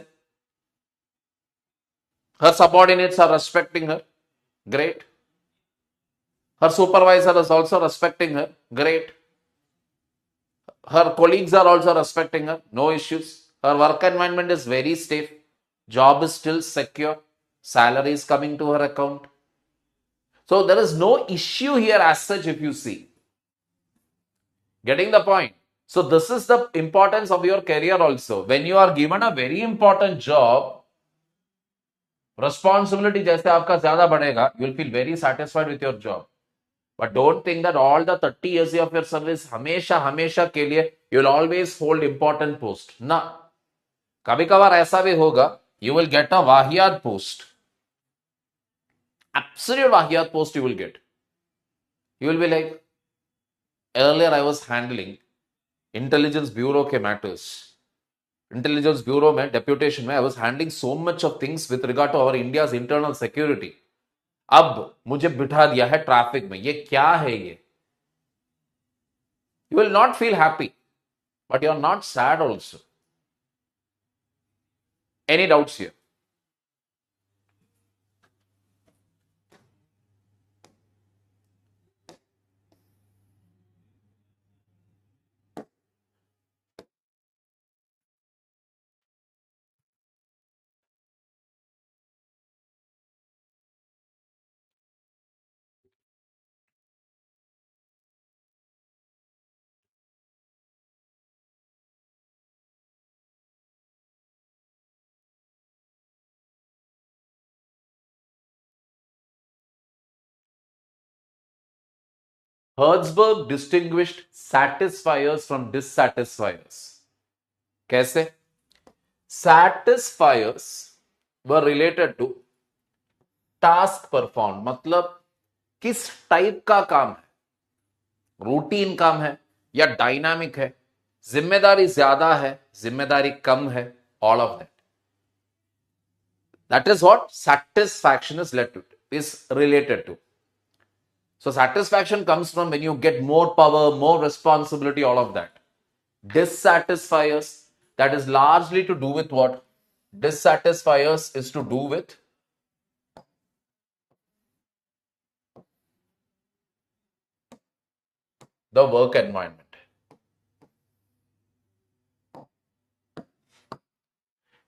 Her subordinates are respecting her. Great. Her supervisor is also respecting her. Great. Her colleagues are also respecting her, no issues. Her work environment is very safe. Job is still secure. Salary is coming to her account. So there is no issue here as such if you see. Getting the point? So this is the importance of your career also. When you are given a very important job, responsibility जैसे आपका ज्यादा बढ़ेगा, you will feel very satisfied with your job. But don't think that all the 30 years of your service हमेशा के लिए you will always hold important post. ना, कभी कभार ऐसा भी होगा, you will get a वाहियात post. Absolute वाहियात post you will get. You will be like, earlier I was handling Intelligence Bureau के मैटर्स. इंटेलिजेंस ब्यूरो में डेप्यूटेशन में I was handling so much of things with regard to our India's internal security. अब मुझे बिठा दिया है traffic में. ये क्या है ये? You will not feel happy, but you are not sad also. Any doubts here? Herzberg distinguished satisfiers from dissatisfiers. कैसे? Satisfiers were related to task performed. मतलब किस टाइप का काम है, रूटीन काम है या डायनामिक है, जिम्मेदारी ज्यादा है, जिम्मेदारी कम है, all of that. That is what satisfaction is related to. So satisfaction comes from when you get more power, more responsibility, all of that. Dissatisfiers, that is largely to do with what? Dissatisfiers is to do with the work environment.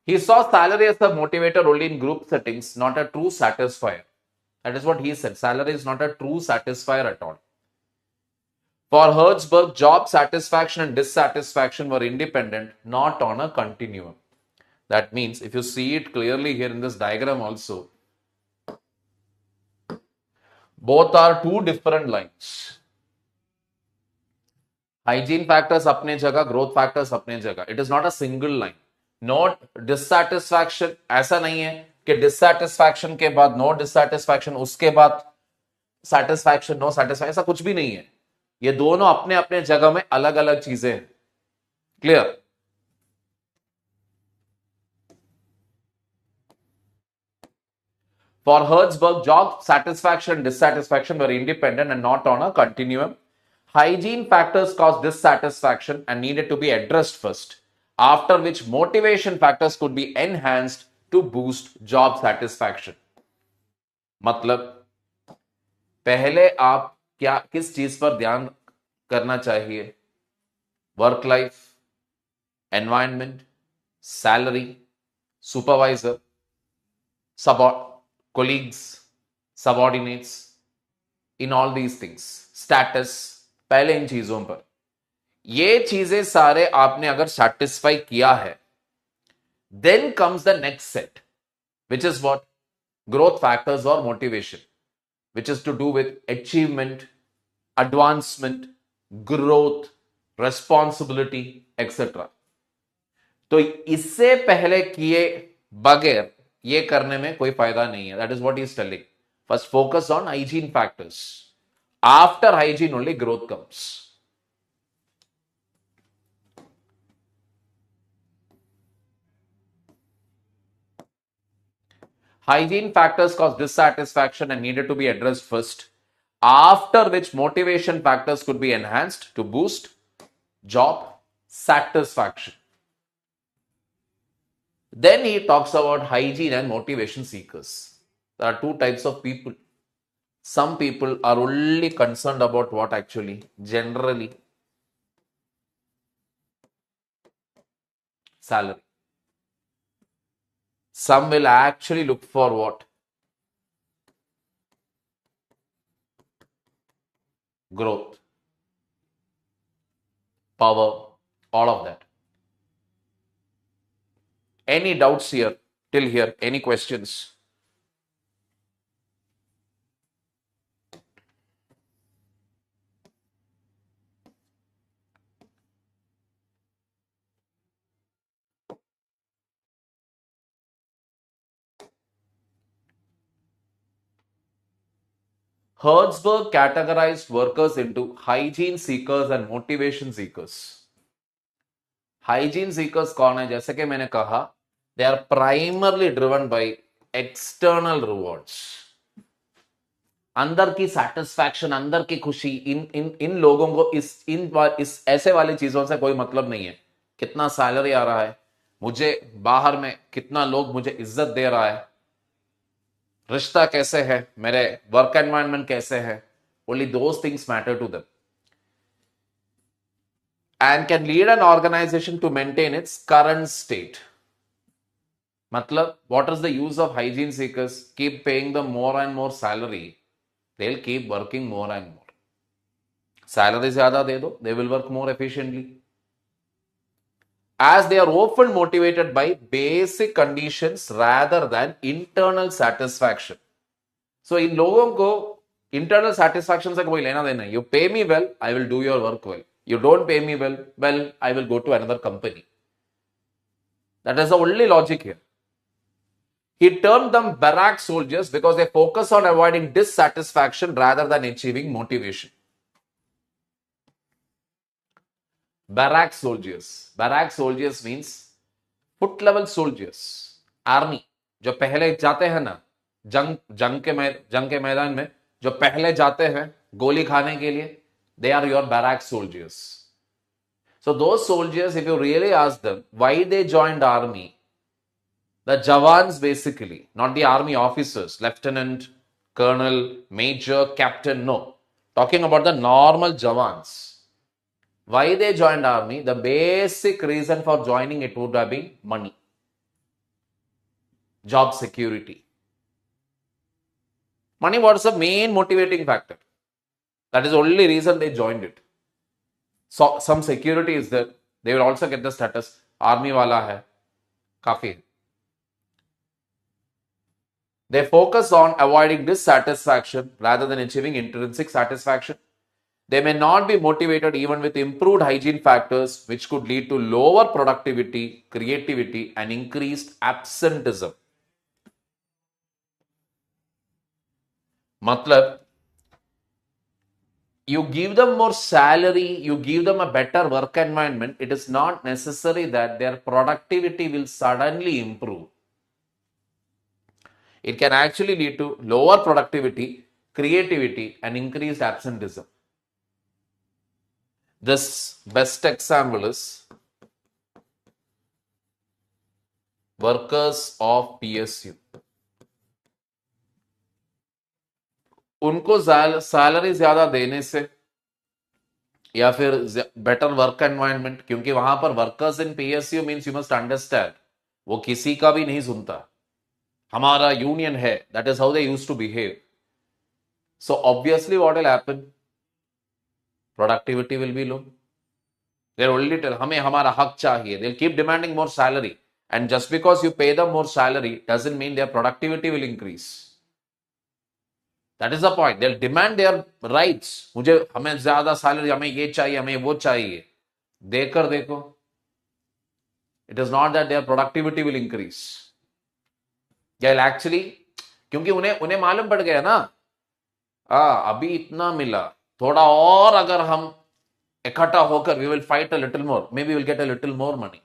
He saw salary as a motivator only in group settings, not a true satisfier. That is what he said. Salary is not a true satisfier at all. For Herzberg, job satisfaction and dissatisfaction were independent, not on a continuum. That means, if you see it clearly here in this diagram also, both are two different lines. Hygiene factors अपने जगह, growth factors अपने जगह. It is not a single line. Not dissatisfaction, ऐसा नहीं है कि dissatisfaction के बाद no dissatisfaction, उसके बाद satisfaction, no satisfaction, ऐसा कुछ भी नहीं है. ये दोनों अपने अपने जगह में अलग अलग चीजें हैं. Clear? For Herzberg, job satisfaction and dissatisfaction were independent and not on a continuum. Hygiene factors caused dissatisfaction and needed to be addressed first, after which motivation factors could be enhanced to boost job satisfaction. मतलब पहले आप क्या किस चीज पर ध्यान करना चाहिए? Work life, environment, salary, supervisor, colleagues, subordinates, in all these things, status, पहले इन चीजों पर. ये चीजें सारे आपने अगर सेटिस्फाई किया है, then comes the next set, which is what? Growth factors or motivation, which is to do with achievement, advancement, growth, responsibility, etc. तो इससे पहले किए बगैर ये करने में कोई फायदा नहीं है. That is what he is telling. First focus on hygiene factors. After hygiene only growth comes. Hygiene factors caused dissatisfaction and needed to be addressed first, after which motivation factors could be enhanced to boost job satisfaction. Then he talks about hygiene and motivation seekers. There are two types of people. Some people are only concerned about what actually? Generally, Salary. Some will actually look for what? Growth, power, all of that. Any doubts here till here? Any questions? Hertzberg categorized workers into hygiene seekers and motivation seekers. Hygiene seekers कौन है? जैसे कि मैंने कहा, they are primarily driven by external rewards. अंदर की satisfaction, अंदर की खुशी, इन लोगों को इस ऐसे वाली चीजों से कोई मतलब नहीं है. कितना सैलरी आ रहा है, मुझे बाहर में कितना लोग मुझे इज्जत दे रहा है, रिश्ता कैसे है, मेरे वर्क एनवायरनमेंट कैसे है. Only those things matter to them. And can lead an organization to maintain its current state. Matlab, what is the use of hygiene seekers? Keep paying them more and more salary. They'll keep working more and more. Salary zyada de do, they will work more efficiently. As they are often motivated by basic conditions rather than internal satisfaction. So in लोगों को internal satisfaction से कोई लेना देना. You pay me well, I will do your work well. You don't pay me well, I will go to another company. That is the only logic here. He termed them barrack soldiers because they focus on avoiding dissatisfaction rather than achieving motivation. Barrack soldiers. Barrack soldiers means foot level soldiers. Army. जो पहले जाते हैं ना जंग के मैदान में, जो पहले जाते हैं गोली खाने के लिए, they are your barrack soldiers. So those soldiers, if you really ask them why they joined army, the Jawans basically, not the army officers, lieutenant, colonel, major, captain, no. Talking about the normal Jawans. Why they joined army? The basic reason for joining it would have been money, job security. Money was the main motivating factor. That is the only reason they joined it. So some security is there. They will also get the status. Army wala hai. Kafi. They focus on avoiding dissatisfaction rather than achieving intrinsic satisfaction. They may not be motivated even with improved hygiene factors, which could lead to lower productivity, creativity, and increased absenteeism. Matlab, you give them more salary, you give them a better work environment, it is not necessary that their productivity will suddenly improve. It can actually lead to lower productivity, creativity, and increased absenteeism. This best example is workers of PSU. उनको salary ज्यादा देने से या फिर better work environment, क्योंकि वहां पर workers in PSU means you must understand, वो किसी का भी नहीं सुनता. हमारा यूनियन है, that is how they used to behave. So obviously what will happen? Productivity will be low. They only tell हमें हमारा हक चाहिए. They keep demanding more salary, and just because you pay them more salary doesn't mean their productivity will increase. That is the point. They'll demand their rights. मुझे हमें ज्यादा salary, हमें ये चाहिए, हमें वो चाहिए. देकर देखो. It is not that their productivity will increase. They'll actually, क्योंकि उन्हें मालूम पड़ गया ना, अभी इतना मिला, थोड़ा और अगर हम इकट्ठा होकर, we will fight a little more. Maybe we'll get a little more money.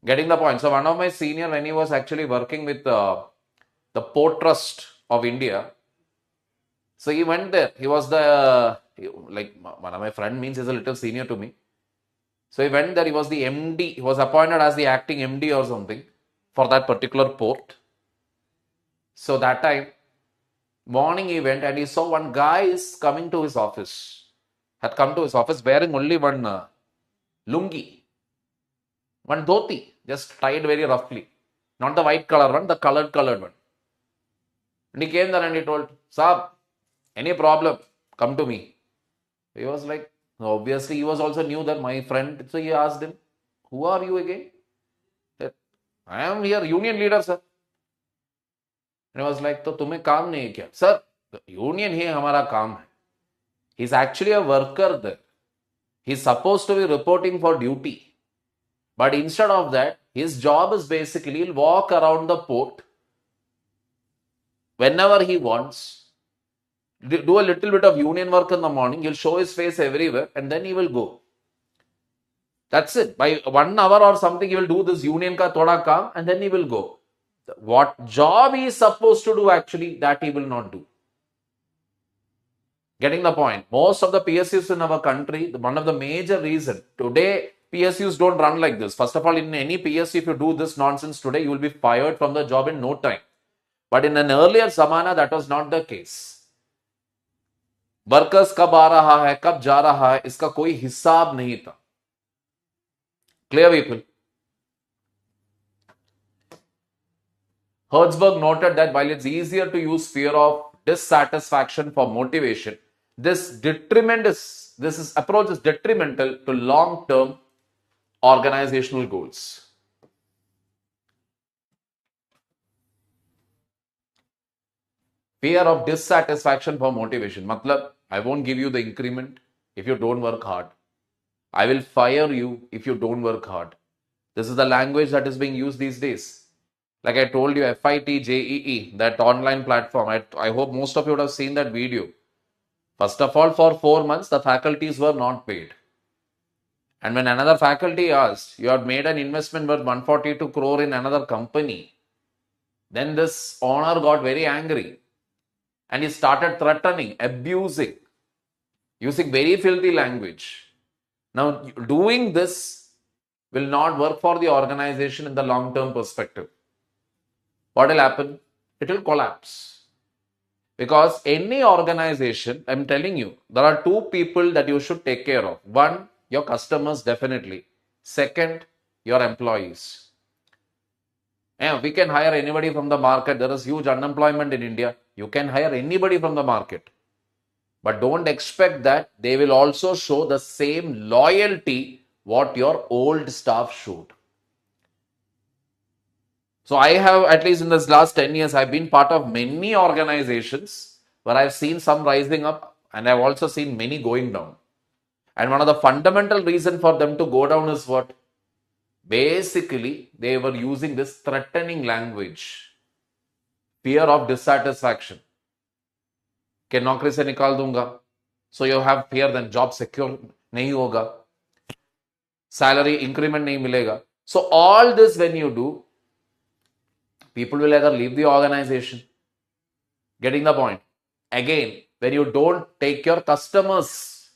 Getting the point. So one of my senior, when he was actually working with the Port Trust of India, so he went there. He was like one of my friend means he's a little senior to me. So he went there. He was the MD. He was appointed as the acting MD or something for that particular port. So that time, morning he went and he saw one guy is coming to his office. Had come to his office wearing only one lungi. One dhoti, just tied very roughly. Not the white color one, the colored one. And he came there and he told, Saab, any problem, come to me. He was like, obviously he was also knew that my friend, so he asked him, who are you again? That, I am here, union leader, sir. And he was like, तो तुम्हें काम नहीं है क्या? Sir, union ही हमारा काम है. He's actually a worker there. He's supposed to be reporting for duty. But instead of that, his job is basically he'll walk around the port whenever he wants, do a little bit of union work in the morning, he'll show his face everywhere, and then he will go. That's it. By 1 hour or something, he will do this union ka thoda kaam, and then he will go. What job he is supposed to do actually, that he will not do. Getting the point? Most of the PSUs in our country, one of the major reason today, PSUs don't run like this. First of all, in any PSU, if you do this nonsense today, you will be fired from the job in no time. But in an earlier zamana, that was not the case. Workers कब आ रहा है, कब जा रहा है, इसका कोई हिसाब नहीं था. Clear, people? Hertzberg noted that while it's easier to use fear of dissatisfaction for motivation, this approach is detrimental to long-term organizational goals. Fear of dissatisfaction for motivation. Matlab, I won't give you the increment if you don't work hard. I will fire you if you don't work hard. This is the language that is being used these days. Like I told you, FIT JEE, that online platform, I hope most of you would have seen that video. First of all, for 4 months, the faculties were not paid. And when another faculty asked, you have made an investment worth 142 crore in another company, then this owner got very angry. And he started threatening, abusing, using very filthy language. Now, doing this will not work for the organization in the long-term perspective. What will happen? It will collapse. Because any organization, I'm telling you, there are two people that you should take care of. One, your customers, definitely. Second, your employees. And we can hire anybody from the market. There is huge unemployment in India. You can hire anybody from the market. But don't expect that they will also show the same loyalty what your old staff showed. So I have, at least in this last 10 years, I've been part of many organizations where I've seen some rising up and I've also seen many going down. And one of the fundamental reasons for them to go down is what? Basically, they were using this threatening language. Fear of dissatisfaction. कि नौकरी से निकाल दूंगा. So you have fear then job secure नहीं होगा. Salary increment नहीं मिलेगा. So all this when you do, people will either leave the organization. Getting the point? Again, when you don't take your customers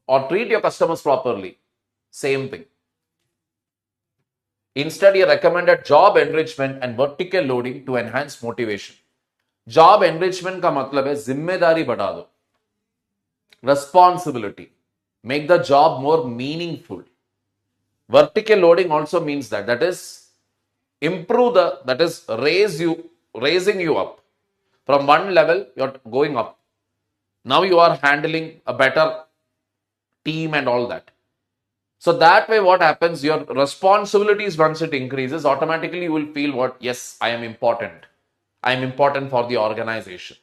or treat your customers properly, same thing. Instead, he recommended job enrichment and vertical loading to enhance motivation. Job enrichment का मतलब है जिम्मेदारी बढ़ा दो. Responsibility. Make the job more meaningful. Vertical loading also means that is raising you up. From one level, you're going up. Now you are handling a better team and all that. So that way what happens, your responsibilities once it increases, automatically you will feel what, yes, I am important. I am important for the organization.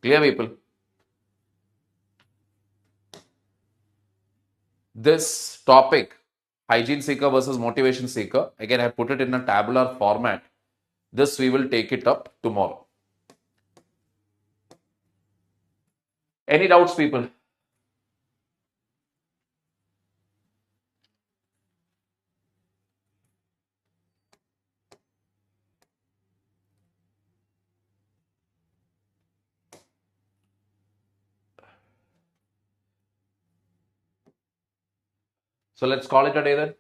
Clear, people? This topic, hygiene seeker versus motivation seeker, again I put it in a tabular format. This we will take it up tomorrow. Any doubts, people? So let's call it a day then.